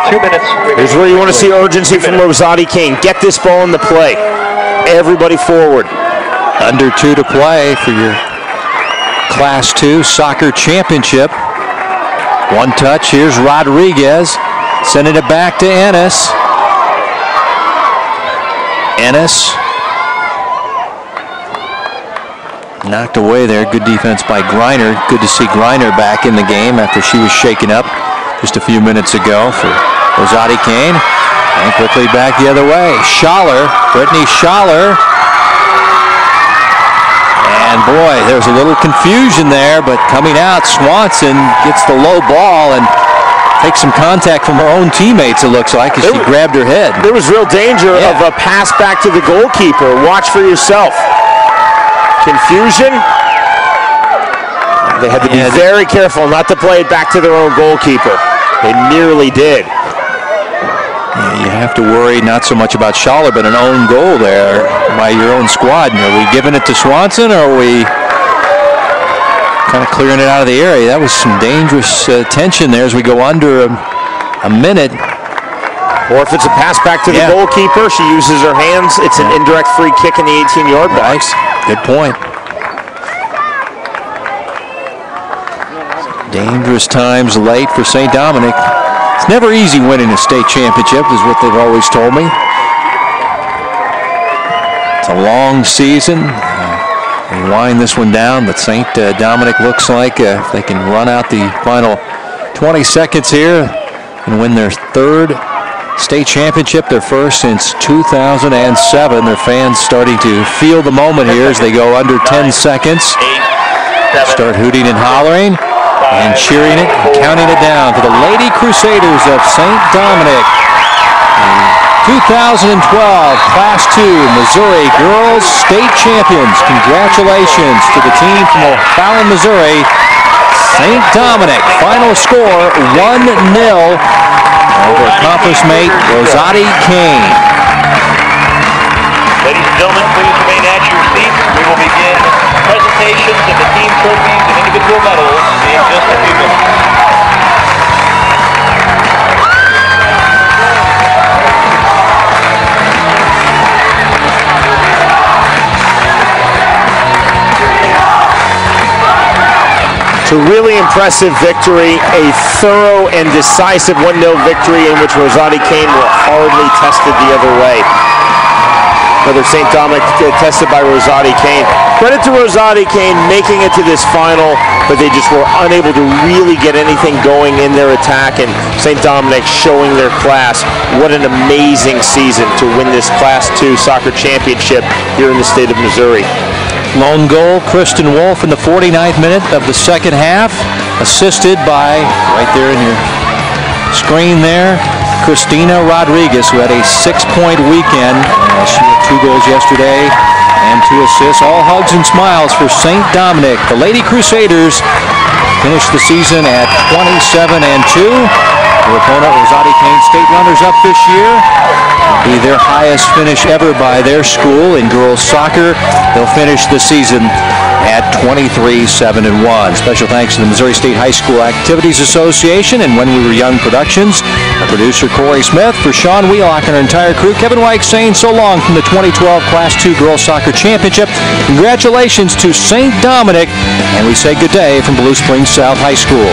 2 minutes. Here's where you want to see urgency from Rosati-Kain. Get this ball in the play. Everybody forward. Under 2 to play for your Class 2 soccer championship. One touch. Here's Rodriguez sending it back to Ennis. Ennis knocked away there. Good defense by Griner. Good to see Griner back in the game after she was shaken up just a few minutes ago for Rosati-Kain. And quickly back the other way. Schaller, Brittany Schaller. And boy, there's a little confusion there, but coming out, Swanson gets the low ball and takes some contact from her own teammates, it looks like, as she grabbed her head. There was real danger of a pass back to the goalkeeper. Watch for yourself. Confusion. They had to be very careful not to play it back to their own goalkeeper. They nearly did. Yeah, you have to worry not so much about Schaller, but an own goal there by your own squad. Are we giving it to Swanson, or are we kind of clearing it out of the area? That was some dangerous tension there as we go under a minute. Or if it's a pass back to the goalkeeper, she uses her hands. It's an indirect free kick in the 18-yard box. Good point. Dangerous times late for St. Dominic. It's never easy winning a state championship, is what they've always told me. It's a long season. They wind this one down, but St. Dominic looks like if they can run out the final 20 seconds here and win their third state championship, their first since 2007. Their fans starting to feel the moment here as they go under 10 seconds. Start hooting and hollering and cheering it and counting it down for the Lady Crusaders of St. Dominic. 2012 Class 2 Missouri Girls State Champions. Congratulations to the team from O'Fallon, Missouri. St. Dominic, final score 1-0 over conference mate Rosati-Kain. Ladies and gentlemen, please remain at your seats. We will begin presentations of the team trophies and individual medals in just a few minutes. A really impressive victory, a thorough and decisive 1-0 victory in which Rosati-Kain were hardly tested the other way. Another St. Dominic tested by Rosati-Kain. Credit to Rosati-Kain making it to this final, but they just were unable to really get anything going in their attack, and St. Dominic showing their class. What an amazing season to win this Class 2 soccer championship here in the state of Missouri. Lone goal, Kristen Wolf in the 49th minute of the second half, assisted by, right there in your screen there, Christina Rodriguez, who had a 6-point weekend. She had 2 goals yesterday and 2 assists. All hugs and smiles for St. Dominic. The Lady Crusaders finished the season at 27-2. Their opponent, Rosati-Kain, state runners-up this year. It'll be their highest finish ever by their school in girls soccer. They'll finish the season at 23-7-1. Special thanks to the Missouri State High School Activities Association and When We Were Young Productions. Our producer, Corey Smith, for Sean Wheelock and our entire crew. Kevin White saying so long from the 2012 Class 2 Girls Soccer Championship. Congratulations to St. Dominic, and we say good day from Blue Springs South High School.